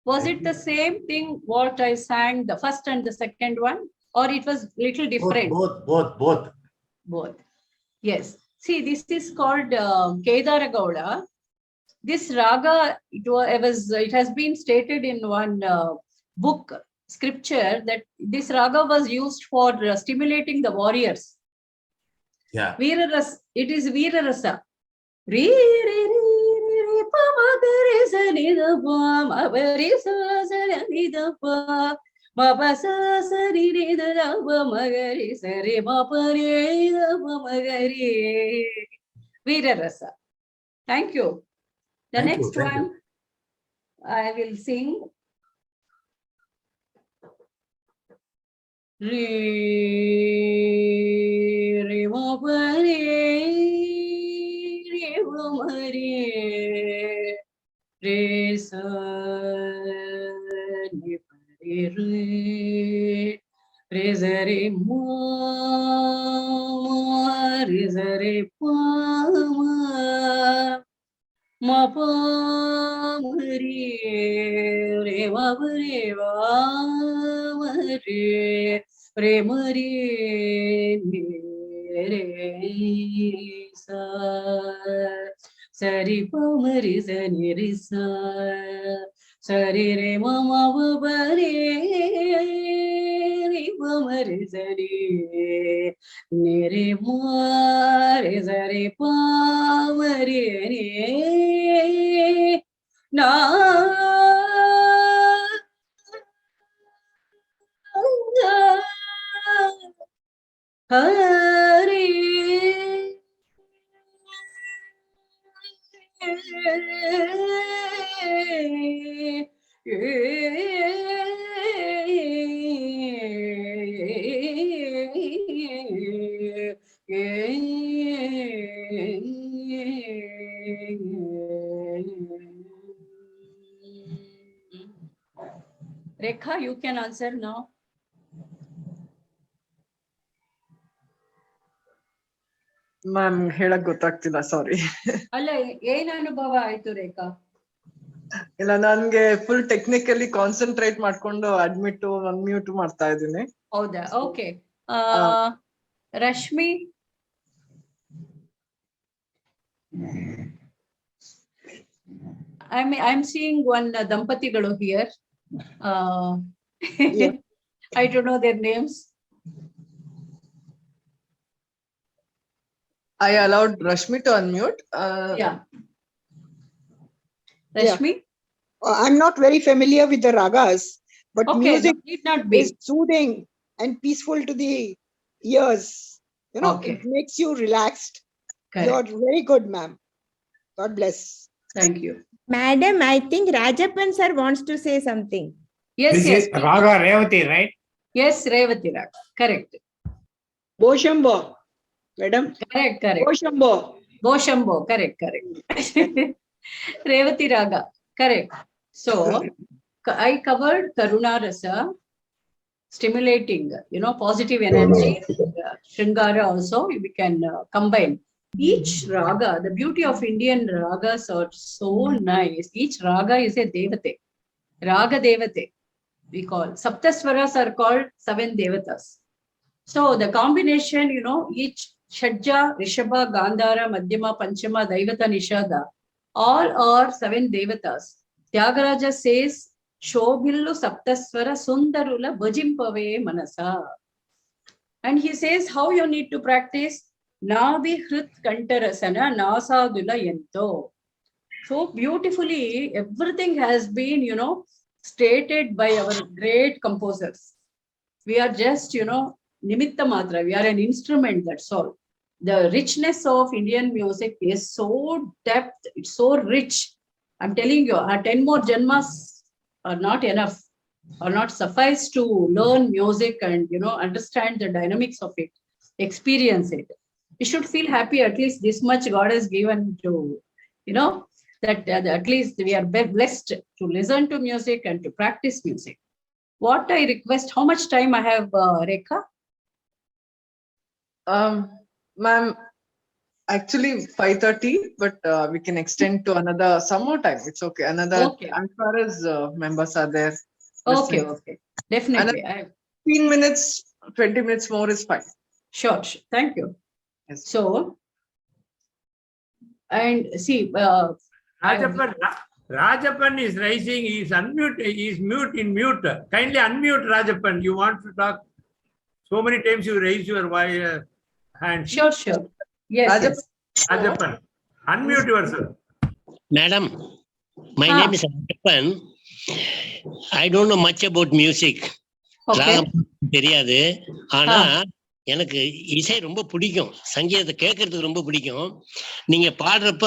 Was it the same thing what I sang the first and the second one, or it was little different? Both. Yes. See, this is called Kedara Gowda. This raga, it has been stated in one book scripture that this raga was used for stimulating the warriors. Yeah. It is Veera Rasa. Re re re re pa ma ga re sa ni da pa ma ba re sa sa ni da pa ma ba sa sa ri re da da pa ma ga re sa re ma pa re da pa ma ga re Veera Rasa. Thank you. The next one I will sing. Re re ma pa re re Re za re ma, re za re pa ma, ma pa ma re, re ma pa re ma re, re ma re re sa, sa re pa ma re sa ni re sa, sa re re ma ma pa pa re, re pa ma re sa re, ne re ma re sa re pa ma re re, na Hare Rekha, you can answer now. Ma'am ಹೇಳಕ್ ಗೊತ್ತಾಗ್ತಿಲ್ಲ, ಸಾರಿ. ಅಲ್ಲ, ಏನ್ ಅನುಭವ ಆಯ್ತು ರೇಖಾ? ಇಲ್ಲ, ನನ್ಗೆ full technically concentrate ಮಾಡ್ಕೊಂಡು admit unmute ಮಾಡ್ತಾ ಇದ್ದೀನಿ. ಹೌದಾ? Okay. Rashmi, I'm seeing one ದಂಪತಿಗಳು here. Yeah. I don't know their names. I allowed Rashmi to unmute. Yeah. Rashmi? I'm not very familiar with the ragas, but Okay, music no, need not be. is soothing and peaceful to the ears. You know, Okay. it makes you relaxed. Correct. You're very good, ma'am. God bless. Thank you. Madam, I think Rajappan sir wants to say something. Yes, This yes. is Raga Revati, right? Yes, Revati Raga. Correct. Boshambo, madam. Correct, correct. Boshambo. Boshambo, correct, correct. Revati Raga, correct. So, I covered Karuna Rasa, stimulating, positive energy. Shringara also, we can combine. Each raga, the beauty of Indian ragas are so nice. Each raga is a devate. Raga devate, we call. Saptaswaras are called 7 devatas. So the combination, each Shadja, Rishabha, Gandhara, Madhyama, Panchama, Daivata, Nishada, all are 7 devatas. Tyagaraja says, Shobhillu Saptaswara Sundarula Bhajimpave Manasa. And he says how you need to practice Nabi Hrit Kantarasana Nasadula Yento. So beautifully, everything has been, stated by our great composers. We are just, Nimitta Matra. We are an instrument, that's all. The richness of Indian music is so depth, it's so rich. I'm telling you, our 10 more janmas are not enough, or not suffice to learn music and, understand the dynamics of it, experience it. You should feel happy, at least this much God has given to, that at least we are blessed to listen to music and to practice music. What I request, how much time I have, Rekha? Ma'am, actually 5:30, but we can extend to another some more time. It's okay. Another, Okay. as far as members are there. Okay, listening. okay. Definitely. 15 minutes, 20 minutes more is fine. Sure. Thank you. Yes. So, and see, Rajapan is rising. He is unmute. He is mute in mute. Kindly unmute, Rajapan. You want to talk? So many times you raise your hand. Sure. Yes, Rajapan. yes. Rajapan, unmute yourself. Madam, my name is Rajapan. I don't know much about music. Okay. தெரியாது. ஆனா எனக்கு இசை ரொம்ப பிடிக்கும். சங்கீதத்தை கேட்கறதுக்கு ரொம்ப பிடிக்கும். நீங்க பாடுறப்ப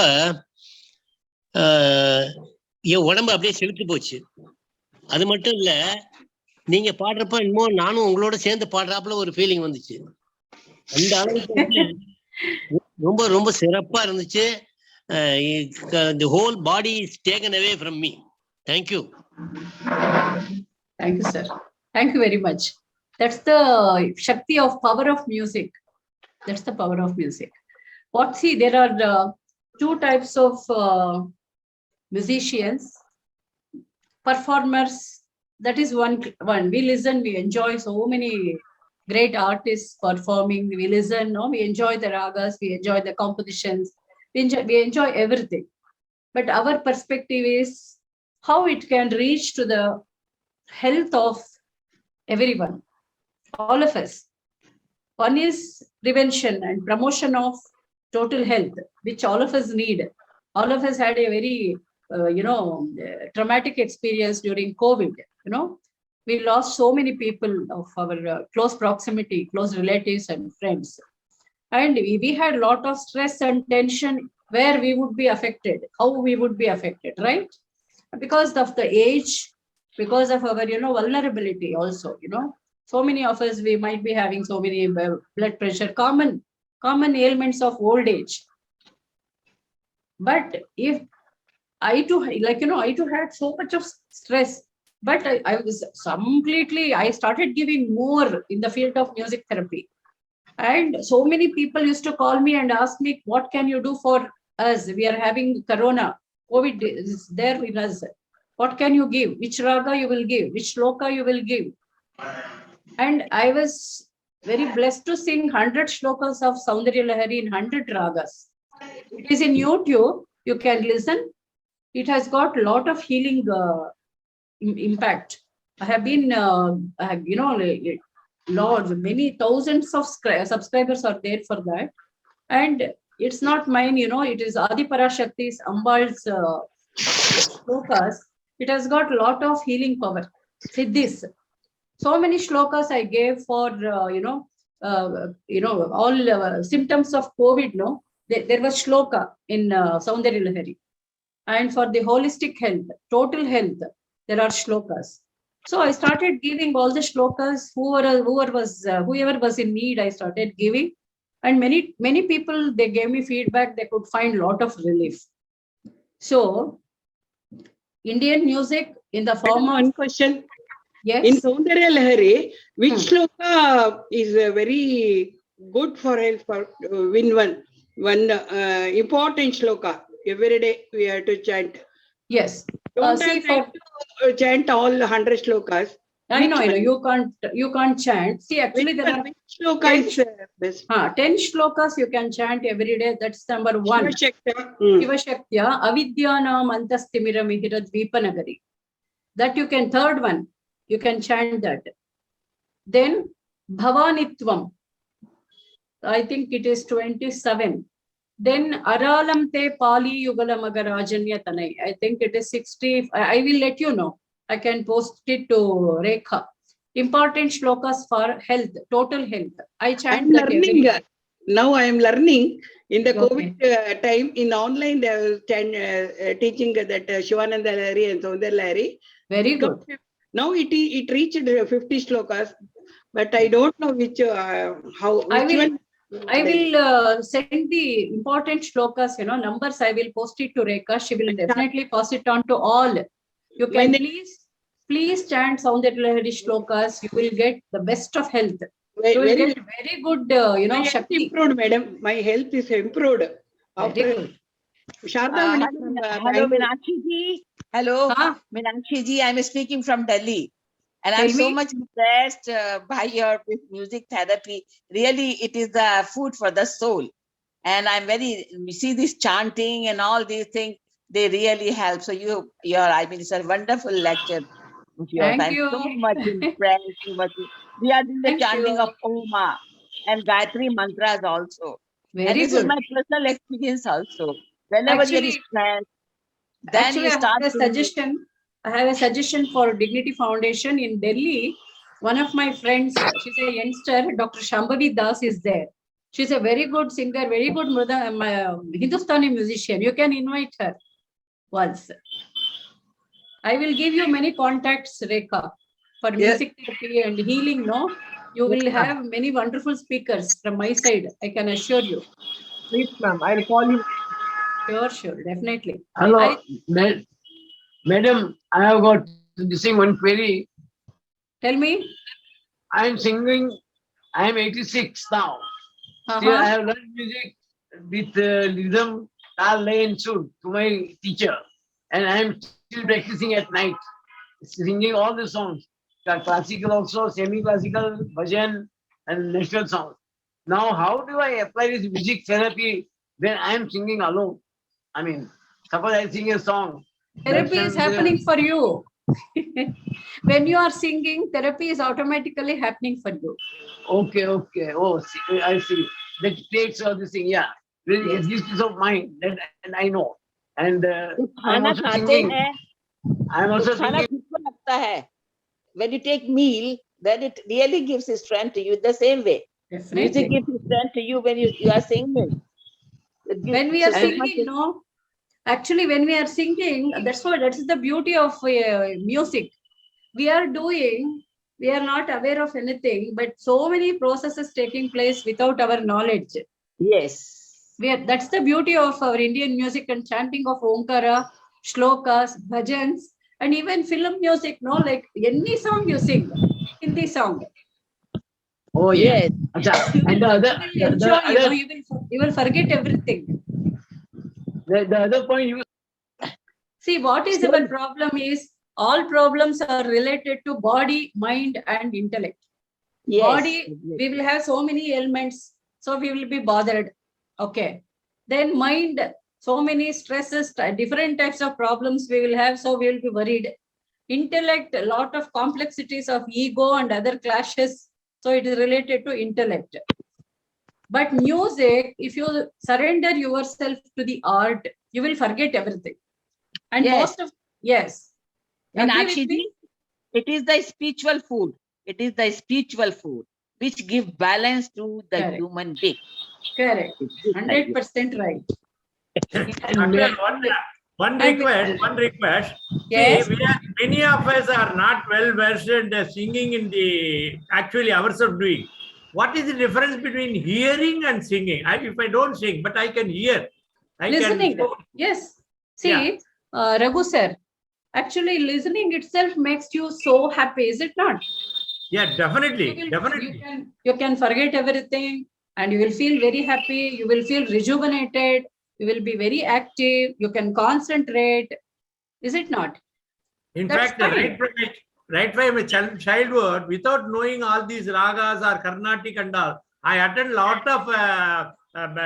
என் உடம்பு அப்படியே செலுத்து போச்சு. அது மட்டும் இல்ல, நீங்க பாடுறப்ப இன்னும் நானும் உங்களோட சேர்ந்து பாடுறாப்புல ஒரு ஃபீலிங் வந்துச்சு. அந்த அளவுக்கு ரொம்ப ரொம்ப சிறப்பா இருந்துச்சு. The whole body is taken away from me. Thank you. Thank you, sir. Thank you very much. That's the Shakti of power of music. That's the power of music. See, there are two types of musicians, performers. That is one. We listen, we enjoy so many great artists performing. We listen, no, we enjoy the ragas, we enjoy the compositions, we enjoy everything. But our perspective is how it can reach to the health of everyone, all of us. One is prevention and promotion of total health, which all of us need. All of us had a very, traumatic experience during COVID. We lost so many people of our close proximity, close relatives and friends. And we had a lot of stress and tension where we would be affected, how we would be affected, right? Because of the age, because of our, vulnerability also, so many of us, we might be having so many blood pressure, common ailments of old age. But if I too, I too had so much of stress, but I was completely, I started giving more in the field of music therapy. And so many people used to call me and ask me, what can you do for us? We are having Corona, COVID is there with us. What can you give? Which raga you will give? Which shloka you will give? And I was very blessed to sing 100 shlokas of Saundarya Lahari in 100 ragas. It is in YouTube. You can listen. It has got a lot of healing impact. I have been, many thousands of subscribers are there for that. And it's not mine, it is Adi Parashakti's Ambal's shlokas. It has got a lot of healing power. Siddhis. So many shlokas I gave for, all symptoms of COVID, no? There was shloka in Saundarya Lahari. And for the holistic health, total health, there are shlokas. So I started giving all the shlokas, whoever was in need, I started giving. And many people, they gave me feedback, they could find a lot of relief. So Indian music in the form of... One question. Yes. In Saundarya Lahari, which shloka is very good for health for win one important shloka? Every day we have to chant. Yes. Don't I try to chant all 100 shlokas? I know. You can't chant. See, actually, there are 10 shlokas you can chant every day. That's number 1. Shiva Shaktya, Avidyanam Antastimira Mihira Dvipanagari. That you can, third one, you can chant that. Then Bhavanitvam, I think it is 27. Then Aralam Te Pali Yugalamagarajanya Tanai. I think it is 60. I will let you know. I can post it to Rekha. Important shlokas for health, total health. I chant that every day. Now I am learning. In the COVID time, in online, they are teaching that Shivananda Lahari and Saundarya Lahari. Very good. Now it reached 50 shlokas, but I don't know which one. I will send the important shlokas, numbers. I will post it to Rekha. She will definitely pass it on to all. You can please chant Saundarya Lahari shlokas. You will get the best of health. You will get very good, my Shakti. Improved, madam. My health is improved. Very good. Hello, Meenakshi ji. Hello, Meenakshi ji. I'm speaking from Delhi. And I'm so much impressed by your music therapy. Really, it is the food for the soul. And I'm you see this chanting and all these things, they really help. So it's a wonderful lecture. Thank you. I'm so much impressed. We are doing the chanting of Oma and Gayatri mantras also. And this is my personal experience also. Whenever there is stress, then you start I have a suggestion for Dignity Foundation in Delhi. One of my friends, she's a youngster, Dr. Shambhavi Das is there. She's a very good singer, very good Hindustani musician. You can invite her once. I will give you many contacts, Rekha, for music therapy and healing. No, you will have many wonderful speakers from my side. I can assure you. Please, ma'am, I'll call you. Sure, definitely. Hello, madam, I have got one query. Tell me. I'm singing. I'm 86 now. Still, I have learned music with rhythm, tal, lay, and sur to my teacher, and I'm still practicing at night, singing all the songs, classical also, semi-classical, bhajan, and national songs. Now, how do I apply this music therapy when I'm singing alone? I mean, suppose I sing a song. Therapy is happening for you. When you are singing, therapy is automatically happening for you. Okay, okay. Oh, see, I see. That takes all this thing. Yeah, really, Yes. it gives peace of mind. That, and I know. And I'm खाना also खाते singing. हैं I'm तो also खाना singing. भूख लगता है. When you take meal, then it really gives strength to you the same way. Definitely. Music gives strength to you when you are singing. When we are singing, no, actually, when we are singing, that's the beauty of music. We are doing, we are not aware of anything, but so many processes taking place without our knowledge. Yes. That's the beauty of our Indian music and chanting of Omkara, shlokas, bhajans, and even film music, no, like any song you sing, Hindi song. Oh yeah. Yes. And the other, you will enjoy, you know, you will forget everything. The other point you see, what is our problem is all problems are related to body, mind, and intellect. Yes. Body, we will have so many ailments, so we will be bothered. Okay. Then mind, so many stresses, different types of problems we will have, so we will be worried. Intellect, a lot of complexities of ego and other clashes, so it is related to intellect. But music, if you surrender yourself to the art, you will forget everything. And most of, yes. Meenakshi ji, it is the spiritual food. It is the spiritual food which gives balance to the human being. Correct. 100% right. One request. Yes. See, many of us are not well versed in singing in the actually ourselves doing. What is the difference between hearing and singing? If I don't sing, but I can hear. Listening. Yes. See, Raghu sir, actually listening itself makes you so happy, is it not? Yeah, definitely. Definitely. You can forget everything and you will feel very happy. You will feel rejuvenated. You will be very active. You can concentrate. Is it not? In fact, right from my childhood, without knowing all these ragas or Carnatic and all, I attend a lot of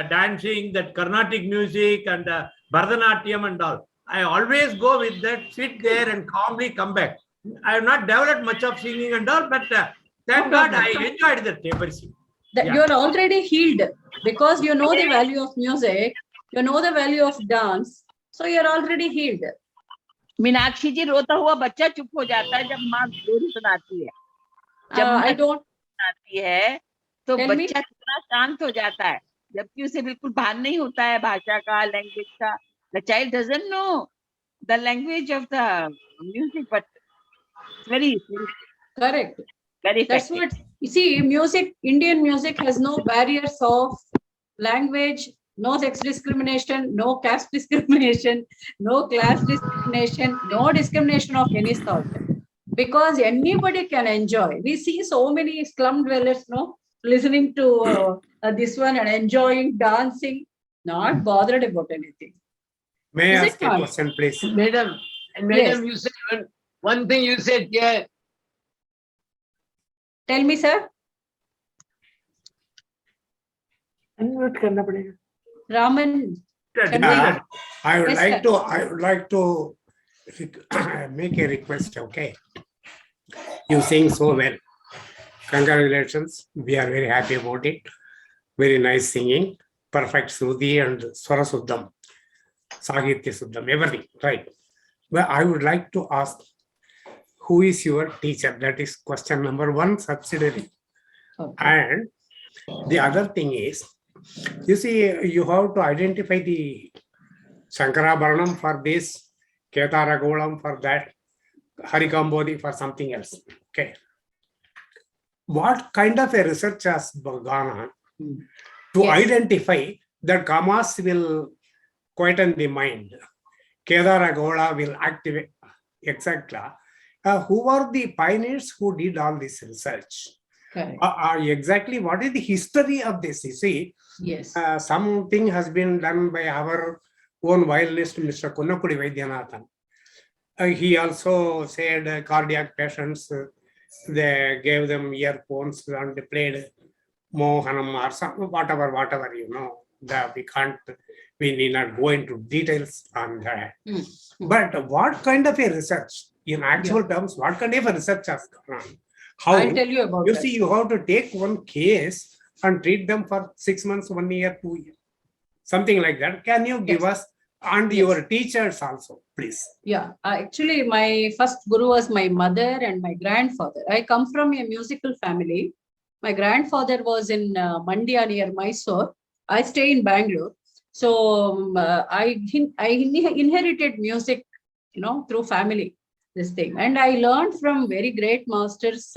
dancing, that Carnatic music and Bharatanatyam and all. I always go with that, sit there and calmly come back. I have not developed much of singing and all, but thank God I enjoyed that tapersy. You are already healed because you know the value of music, you know the value of dance, so you are already healed. Meenakshi जी, रोता हुआ बच्चा चुप हो जाता है जब माँ लोरी सुनाती है. जब माँ सुनाती है तो बच्चा कितना शांत हो जाता है, जबकि उसे बिल्कुल भान नहीं होता है भाषा का, लैंग्वेज का. The child doesn't know the language of the music, but very correct. Very That's what you see. Music, Indian music has no barriers of language, no sex discrimination, no caste discrimination, no class discrimination, no discrimination of any sort. Because anybody can enjoy. We see so many slum dwellers, no, listening to this one and enjoying dancing, not bothered about anything. May I ask a question, please? Madam, you said one thing you said, yeah. Tell me, sir. Unmute करना पड़ेगा. Raman. I would like to make a request, okay? You sing so well. Congratulations. We are very happy about it. Very nice singing. Perfect Sruti and Swara Suddham. Sahitya Suddham, everything, right? But I would like to ask, who is your teacher? That is question number one, subsidiary. Okay. And the other thing is, you see, you have to identify the Shankarabharanam for this, Ketaragolam for that, Harikambodhi for something else. Okay. What kind of a research has gone on to identify that Gamas will quieten the mind, Kedaragola will activate, etc. Who are the pioneers who did all this research? Exactly what is the history of this? You see, yes, something has been done by our own violinist, Mr. Kunnakudi Vaidyanathan. He also said cardiac patients, they gave them earphones and they played Mohanam or some, whatever, you know, that we need not go into details on that. But what kind of a research, in actual terms, what kind of a research has gone on? How, I'll tell you about you that. see, you have to take one case and treat them for 6 months, 1 year, 2 years, something like that. Can you give us, and your teachers also, please? Yeah, actually, my first guru was my mother and my grandfather. I come from a musical family. My grandfather was in Mandya near Mysore. I stay in Bangalore. So I inherited music, you know, through family, this thing. And I learned from very great masters.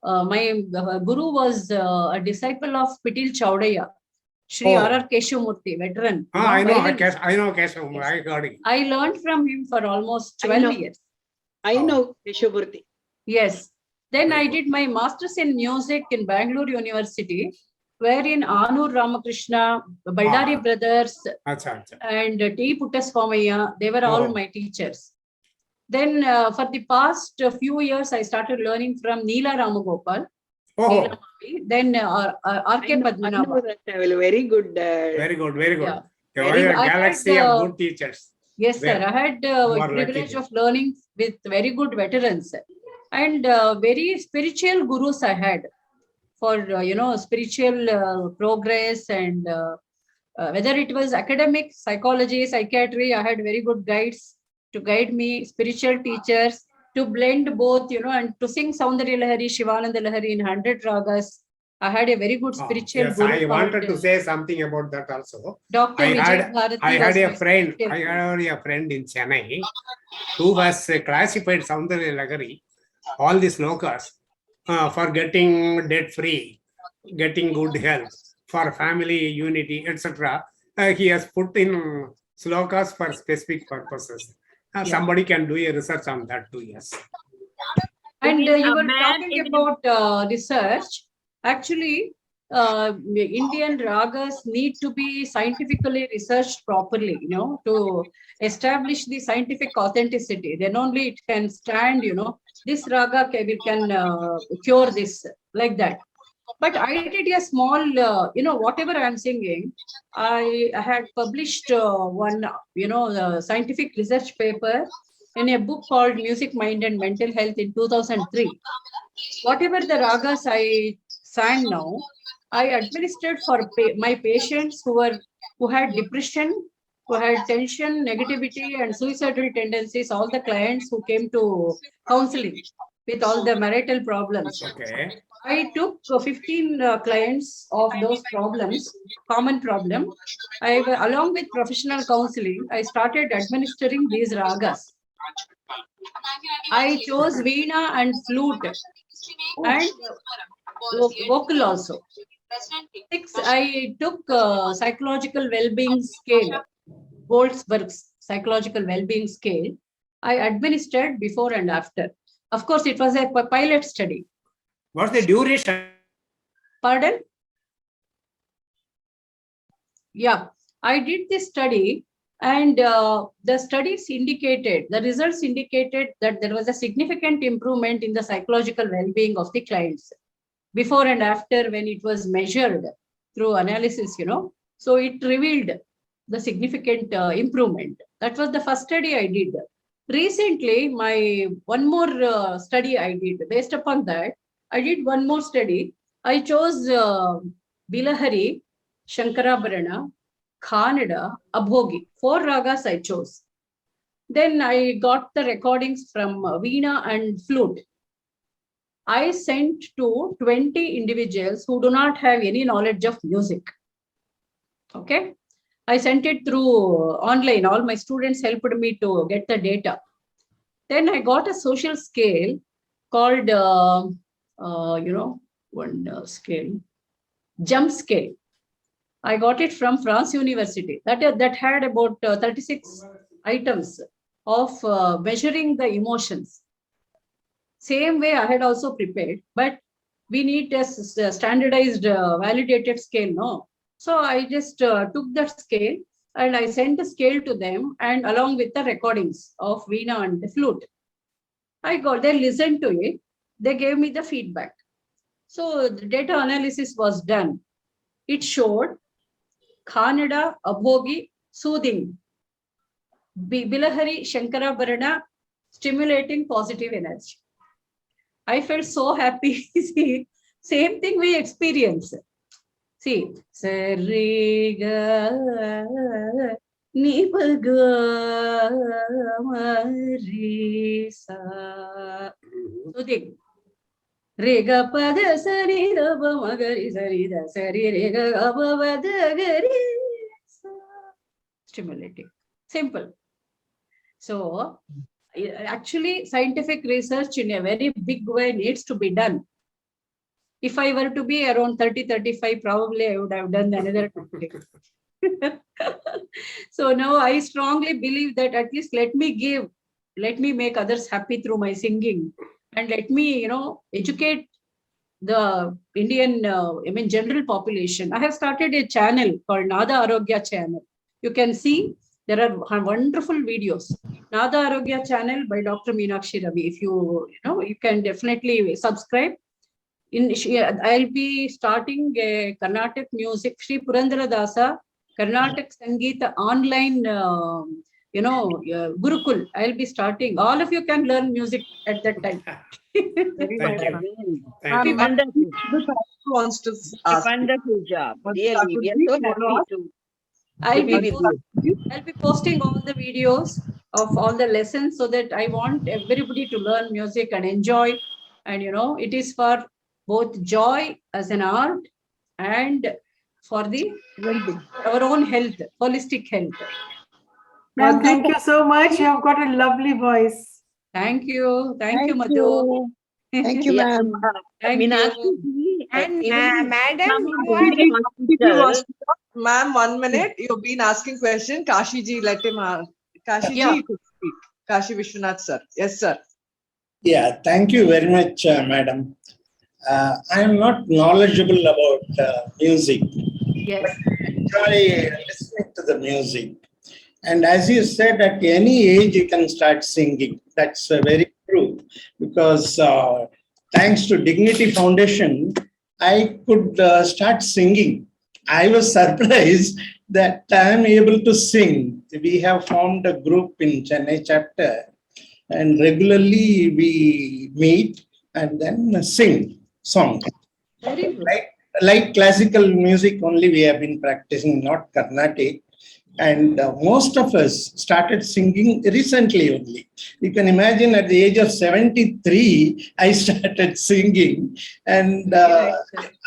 My guru was a disciple of Pitil Chaudaya. Shri R.R. Keshavamurthy, veteran. I know Keshav. I got it. I learned from him for almost 12 years. I know Keshavamurthy. Yes. Then I did my master's in music in Bangalore University, wherein Anur Ramakrishna, Baldari brothers, and T. Puttaswamaya, they were all my teachers. Then for the past few years, I started learning from Neela Ramagopal. Then R.K. Padmanabha. Very good. Very good. Yeah. You are a galaxy of good teachers. Yes, sir. I had the privilege of learning with very good veterans and very spiritual gurus I had for, you know, spiritual progress and whether it was academic, psychology, psychiatry, I had very good guides to guide me, spiritual teachers, to blend both, you know, and to sing Saundarya Lahari, Shivananda Lahari in 100 ragas. I had a very good spiritual yes, guru. I wanted to say something about that also. Dr. Vijay Bharati. I had a friend in Chennai who was classified Saundarya Lahari, all these slokas, for getting debt free, getting good health, for family unity, etc. He has put in slokas for specific purposes. Somebody can do a research on that too, yes. And you were talking about research. Actually, Indian ragas need to be scientifically researched properly, you know, to establish the scientific authenticity. Then only it can stand, you know, this raga can cure this, like that. But I did a small, you know, whatever I'm singing, I had published one, you know, scientific research paper in a book called Music, Mind and Mental Health in 2003. Whatever the ragas I sang now, I administered for my patients who had depression, who had tension, negativity, and suicidal tendencies, all the clients who came to counseling with all the marital problems. Okay. I took 15 clients of those problems, common problem. Along with professional counseling, I started administering these ragas. I chose veena and flute and vocal also. 6, I took psychological well-being scale, Goldsberg's psychological well-being scale. I administered before and after. Of course, it was a pilot study. What's the duration? Pardon? Yeah, I did this study and the studies indicated, the results indicated that there was a significant improvement in the psychological well-being of the clients before and after when it was measured through analysis, you know. So it revealed the significant improvement. That was the first study I did. Recently, my one more study I did. Based upon that, I did one more study. I chose Bilahari, Shankarabharana, Kannada, Abhogi. 4 ragas I chose. Then I got the recordings from veena and flute. I sent to 20 individuals who do not have any knowledge of music. Okay. I sent it through online. All my students helped me to get the data. Then I got a social scale called, you know, one scale, jump scale. I got it from France University. That had about 36 items of measuring the emotions. Same way I had also prepared, but we need a standardized, validated scale, no? So I just took that scale and I sent the scale to them, and along with the recordings of Veena and the flute. They listened to it. They gave me the feedback. So the data analysis was done. It showed Kannada, Abhogi, soothing. Bilahari, Shankarabharana, stimulating positive energy. I felt so happy. See, same thing we experience. See, Sariga, Nipaga, Marisa. Soothing. Rega pada sari raba magari sari da sari rega abavada gari. Stimulating. Simple. So, actually, scientific research in a very big way needs to be done. If I were to be around 30, 35, probably I would have done another topic. So now I strongly believe that at least let me make others happy through my singing, and let me, educate the Indian, general population. I have started a channel called Nada Arogya channel. You can see there are wonderful videos. Nada Arogya channel by Dr. Meenakshi Ravi. If you can definitely subscribe. I'll be starting a Carnatic music, Sri Purandara Dasa, Carnatic Sangeeta online, Gurukul. I'll be starting. All of you can learn music at that time. Thank you. Thank you. Wonderful. Wants to A ask. wonderful job. But Really, we are so happy to I'll be with you. be posting all the videos of all the lessons, so that I want everybody to learn music and enjoy. And it is for both joy as an art and for our own health, holistic health. Ma'am, thank you so much. You have got a lovely voice. Thank you. Thank you, Madhu. Thank you, ma'am. Thank Meenakshi you. ji, And even madam, some you of the hospital- Ma'am, 1 minute. You've been asking question. Kashi ji, let him ask. Kashi Yeah. ji could speak. Kashi Vishwanath sir. Yes, sir. Yeah, thank you very much, madam. I am not knowledgeable about music. Yes. I enjoy listening to the music. And as you said, at any age you can start singing. That's very true. Because thanks to Dignity Foundation, I could start singing. I was surprised that I am able to sing. We have formed a group in Chennai chapter, and regularly we meet and then sing songs. Very good. Like classical music only we have been practicing, not Carnatic. And most of us started singing recently only. You can imagine at the age of 73, I started singing, and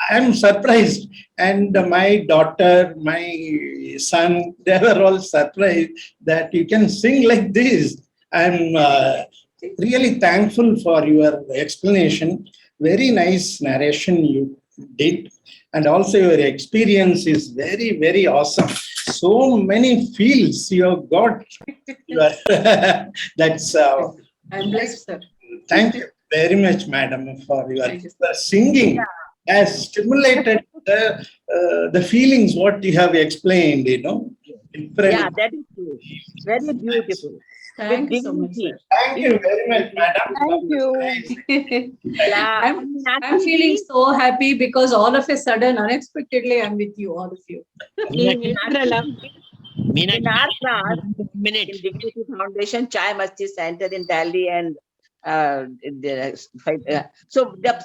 I'm surprised. And my daughter, my son, they were all surprised that you can sing like this. I'm really thankful for your explanation. Very nice narration you did. And also your experience is very, very awesome. So many fields you have got. That's I'm blessed, sir. Thank you very much, madam, for your singing. Has stimulated the feelings what you have explained. Yeah, that is true. Very beautiful. Thank you so much, sir. Thank you very much, madam. Thank you. Yeah, I'm feeling so happy because all of a sudden, unexpectedly, I'm with you, all of you. in our class, minute. in Dignity Foundation, Chai Masti Center in Delhi, and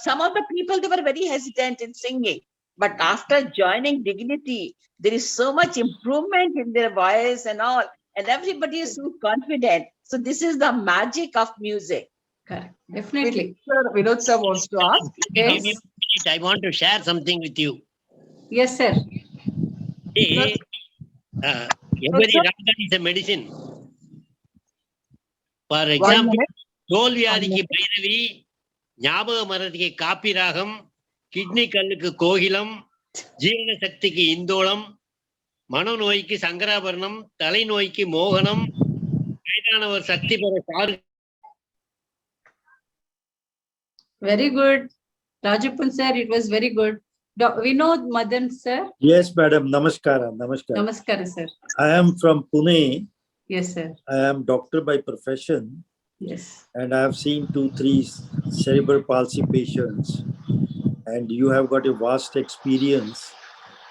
some of the people, they were very hesitant in singing. But after joining Dignity, there is so much improvement in their voice and all. And everybody is so confident. So this is the magic of music. Correct. Definitely. Vinod sir wants to ask. Yes. I want to share something with you. Yes, sir. Hey, every raga is a medicine. For example, தோல்வியாதிக்கு Bhairavi, ஞாபக மரத்துக்கு copy ராகம், kidney கல்லுக்கு கோகிலம், ஜீரண சக்திக்கு இந்தோளம், மனநோய்க்கு சங்கராபரணம், தலைநோய்க்கு மோகனம், வயதானவர் சக்தி பெற சாறு. Very good. Rajapun sir, it was very good. Vinod Madan sir. Yes, madam. Namaskara. Namaskara. Namaskara, sir. I am from Pune. Yes, sir. I am doctor by profession. Yes. And I have seen 2-3 cerebral palsy patients. And you have got a vast experience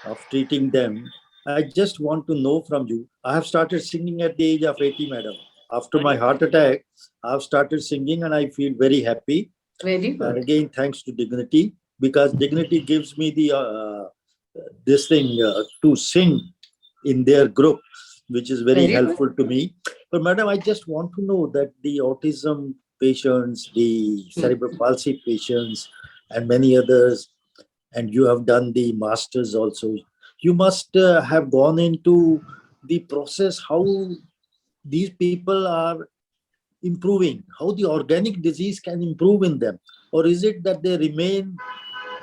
of treating them. I just want to know from you. I have started singing at the age of 80, madam. After my heart attack, I have started singing and I feel very happy. Very good. And again, thanks to Dignity, because Dignity gives me the this thing to sing in their group, which is very helpful to me. But madam, I just want to know that the autism patients, the cerebral palsy patients, and many others, and you have done the masters also. You must have gone into the process how these people are improving, how the organic disease can improve in them, or is it that they remain?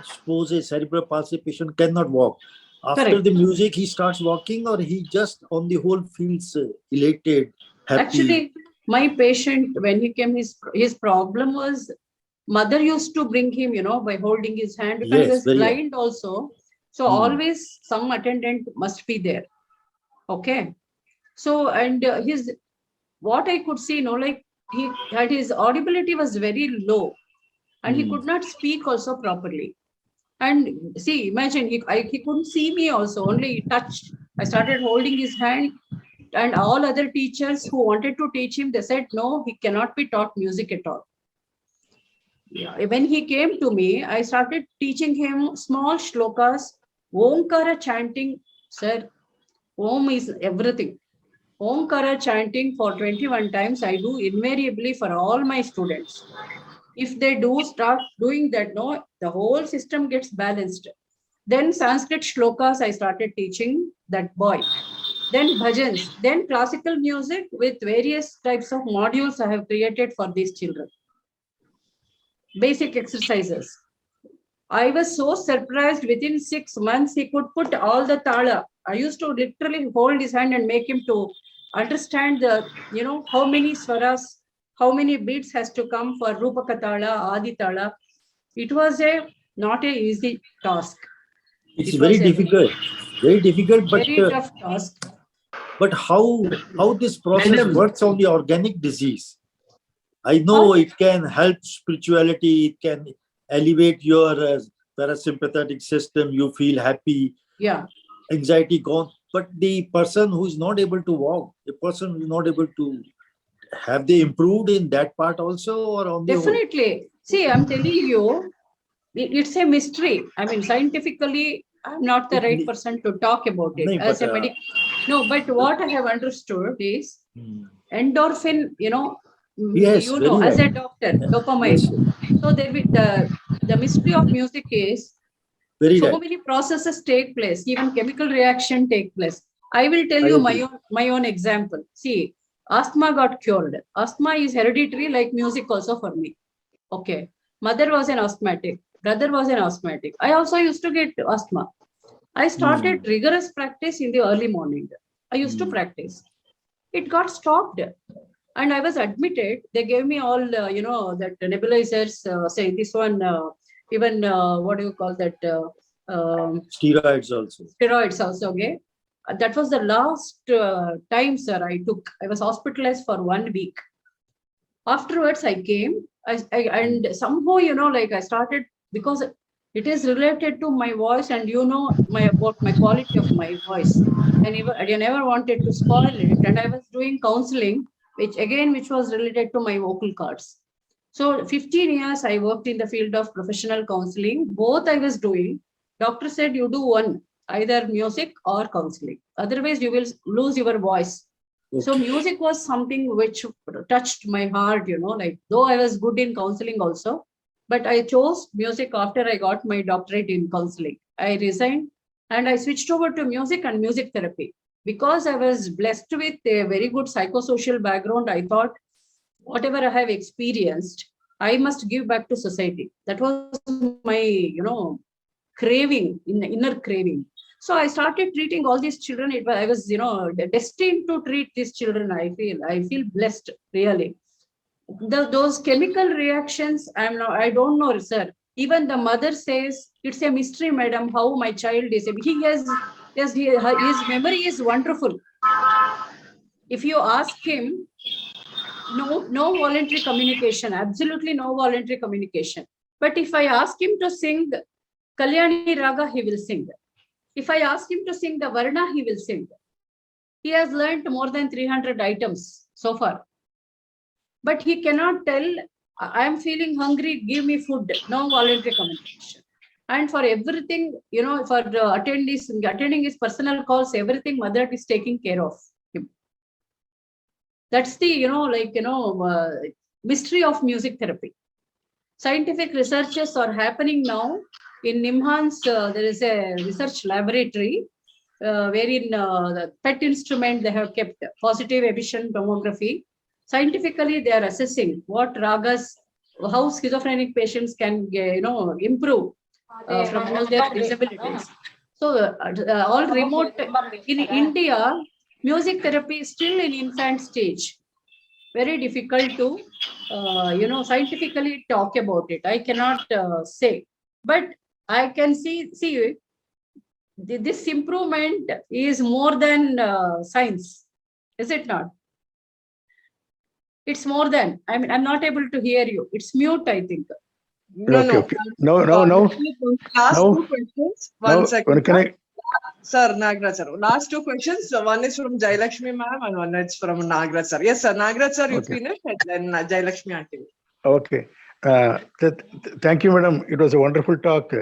Suppose a cerebral palsy patient cannot walk. After the music, he starts walking, or he just on the whole feels elated, happy. Actually, my patient, when he came, his problem was mother used to bring him, by holding his hand, because he was blind also. So always some attendant must be there. Okay. So, and what I could see, like he had his audibility was very low and he could not speak also properly. And see, imagine, he couldn't see me also, only touched. I started holding his hand, and all other teachers who wanted to teach him, they said, no, he cannot be taught music at all. Yeah. When he came to me, I started teaching him small shlokas, Omkara chanting. Sir, Om is everything. Omkara chanting for 21 times, I do invariably for all my students. If they do start doing that, no, the whole system gets balanced. Then Sanskrit shlokas I started teaching that boy. Then bhajans, then classical music with various types of modules I have created for these children. Basic exercises. I was so surprised, within 6 months, he could put all the tala. I used to literally hold his hand and make him to understand the, how many swaras, how many beats has to come for Rupaka Tala, Adi Tala. It was not an easy task. It's very difficult, but very tough task. But how this process works on the organic disease? I know it can help spirituality, it can elevate your parasympathetic system, you feel happy, anxiety gone. But the person who is not able to walk, the person who is not able to, have they improved in that part also, or on the Definitely. See, I'm telling you, it's a mystery. I mean, scientifically, I'm not the right person to talk about it as a medic. No, but what I have understood is endorphin, yes, as a doctor, dopamine. Yes. So there the mystery of music is so many processes take place, even chemical reaction take place. I will tell you my own example. See, asthma got cured. Asthma is hereditary, like music also for me. Okay. Mother was an asthmatic. Brother was an asthmatic. I also used to get asthma. I started rigorous practice in the early morning. I used to practice. It got stopped. And I was admitted. They gave me all, that nebulizers, say this one, even, what do you call that? Steroids also. Steroids also, okay. That was the last time, sir, I was hospitalized for 1 week. Afterwards, I came, and somehow, I started, because it is related to my voice and about my quality of my voice. I never wanted to spoil it. And I was doing counseling, which was related to my vocal cords. So 15 years, I worked in the field of professional counseling. Both I was doing. Doctor said, you do one, either music or counseling. Otherwise, you will lose your voice. Okay. So music was something which touched my heart, though I was good in counseling also, but I chose music after I got my doctorate in counseling. I resigned and I switched over to music and music therapy. Because I was blessed with a very good psychosocial background, I thought, whatever I have experienced, I must give back to society. That was my, craving, inner craving. So I started treating all these children. I was, destined to treat these children. I feel blessed, really. Those chemical reactions, I don't know, sir. Even the mother says, it's a mystery, madam, how my child is. His memory is wonderful. If you ask him, no voluntary communication, absolutely no voluntary communication. But if I ask him to sing Kalyani Raga, he will sing. If I ask him to sing the Varna, he will sing. He has learned more than 300 items so far. But he cannot tell, I am feeling hungry, give me food. No voluntary communication. And for everything, for attending his personal calls, everything mother is taking care of him. That's the, mystery of music therapy. Scientific researches are happening now. In Nimhan's, there is a research laboratory wherein the PET instrument they have kept, positive emission tomography. Scientifically, they are assessing what ragas, how schizophrenic patients can, improve from all their disabilities. So, all remote in India, music therapy is still in infant stage. Very difficult to, scientifically talk about it. I cannot say, but I can see this improvement is more than science, is it not? It's more than, I'm not able to hear you. It's mute, I think. No. Last two questions. One second. Sir, Nagraj sir. Last two questions. One is from Jai Lakshmi ma'am and one is from Nagraj sir. Yes, sir. Nagraj sir, you finish and then Jai Lakshmi auntie. Okay. Thank you, madam. It was a wonderful talk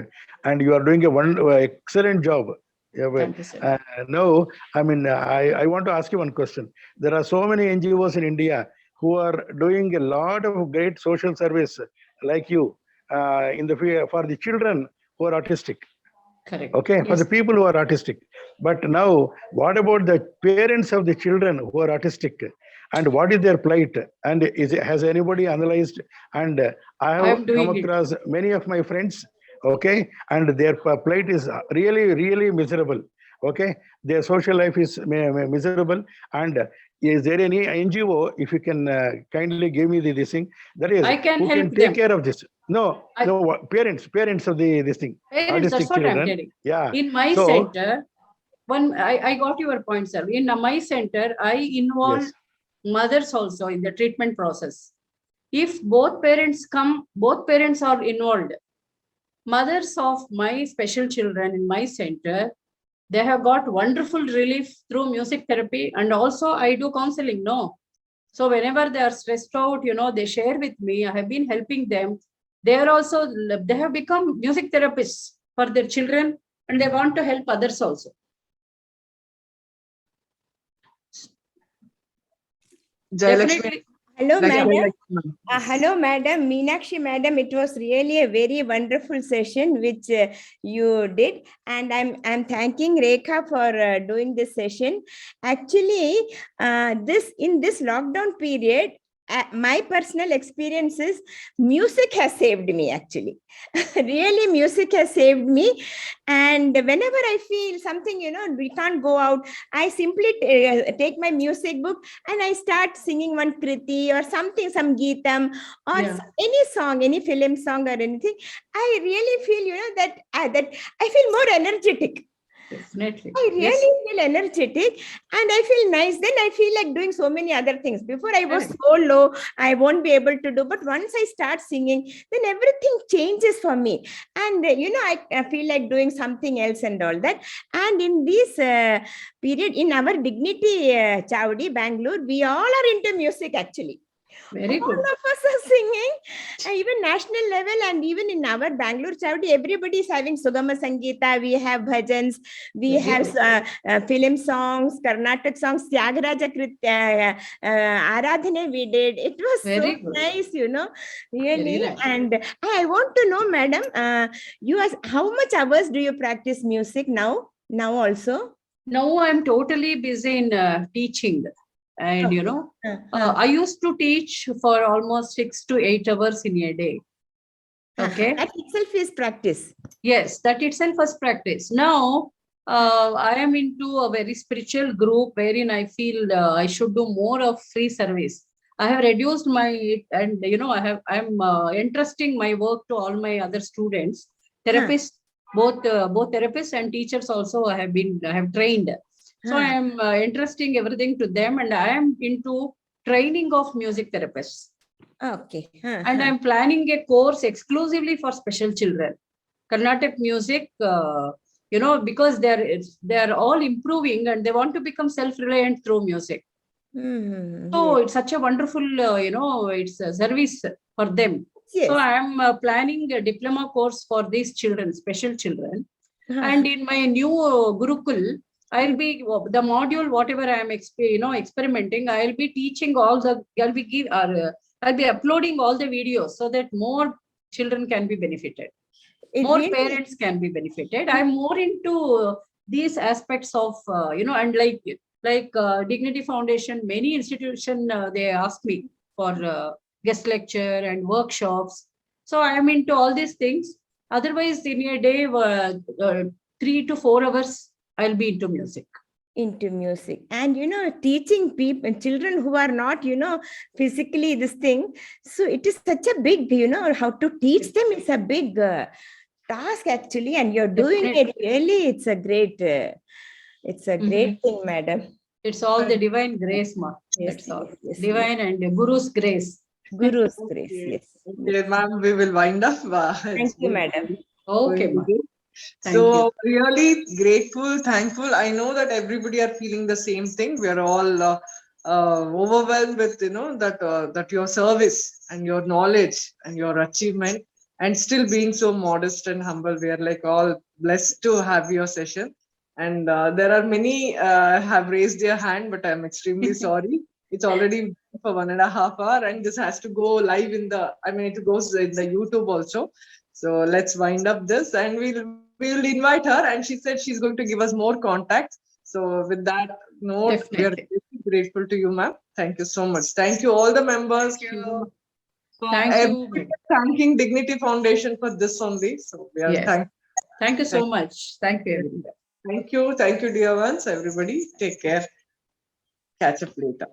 and you are doing a excellent job. Thank you, sir. Now, I want to ask you one question. There are so many NGOs in India who are doing a lot of great social service like you for the children who are autistic. Correct. Okay, for the people who are autistic. But now, what about the parents of the children who are autistic? And what is their plight? And has anybody analyzed? And I have come across many of my friends, okay, and their plight is really, really miserable. Okay, their social life is miserable. And is there any NGO, if you can kindly give me this thing, that is, I can who help can take them. care of this? No, parents of this thing. Parents, that's what I'm getting. Yeah. In my center, I got your point, sir. In my center, I involve mothers also in the treatment process. If both parents come, both parents are involved. Mothers of my special children in my center, they have got wonderful relief through music therapy, and also I do counseling. No, so whenever they are stressed out, they share with me. I have been helping them. They have become music therapists for their children, and they want to help others also. Definitely. Hello, madam. Hello, madam. Meenakshi, madam. It was really a very wonderful session which you did, and I'm thanking Rekha for doing this session. Actually, in this lockdown period, my personal experiences, music has saved me. Actually, really, music has saved me. And whenever I feel something, we can't go out, I simply take my music book and I start singing one kriti or something, some geetam or any song, any film song or anything. I really feel, that I feel more energetic. Definitely. I really feel energetic and I feel nice. Then I feel like doing so many other things. Before I was so low, I won't be able to do. But once I start singing, then everything changes for me. And, I feel like doing something else and all that. And in this period, in our Dignity Chowdi, Bangalore, we all are into music actually. Very good. All of us are singing, even national level, and even in our Bangalore Chowdi, everybody is having Sugama Sangeeta. We have bhajans, we have film songs, Karnataka songs, Tyagaraja Aradhane we did. It was very so nice, really. Nice. And I want to know, madam, how much hours do you practice music now? Now also? Now I'm totally busy in teaching. And, I used to teach for almost 6 to 8 hours in a day. Okay. That itself is practice. Yes, that itself was practice. Now, I am into a very spiritual group wherein I feel I should do more of free service. I have reduced my, and I'm entrusting my work to all my other students, therapists, both therapists and teachers also I have trained. So I am entrusting everything to them, and I am into training of music therapists. Okay. And I'm planning a course exclusively for special children. Carnatic music, because they're all improving and they want to become self-reliant through music. So it's such a wonderful, it's a service for them. Yes. So I'm planning a diploma course for these children, special children. And in my new Gurukul, I'll be the module, whatever I am experimenting, I'll be teaching I'll be uploading all the videos so that more children can be benefited. More parents can be benefited. I'm more into these aspects of, and like Dignity Foundation, many institutions, they ask me for guest lecture and workshops. So I'm into all these things. Otherwise, in a day, 3 to 4 hours, I'll be into music. And teaching people, children who are not physically this thing, so it is such a big, how to teach them is a big task actually, and you're doing it really. It's a great thing, madam. It's all the divine grace, ma. That's all. Divine and Guru's grace. Guru's grace, yes. Okay, ma'am, we will wind up. Thank you, madam. Okay, ma'am. So really grateful, thankful. I know that everybody are feeling the same thing. We are all overwhelmed with that your service and your knowledge and your achievement, and still being so modest and humble. We are like all blessed to have your session. And there are many have raised their hand, but I'm extremely sorry. It's already for 1.5 hours, and this has to go live it goes in the YouTube also. So let's wind up this, and we'll invite her, and she said she's going to give us more contacts. So with that note, we are grateful to you, ma'am. Thank you so much. Thank you all the members. Thank you. Thanking Dignity Foundation for this only. So we are Thank you so much. Thank you, everybody. Thank you, dear ones. Everybody, take care. Catch up later.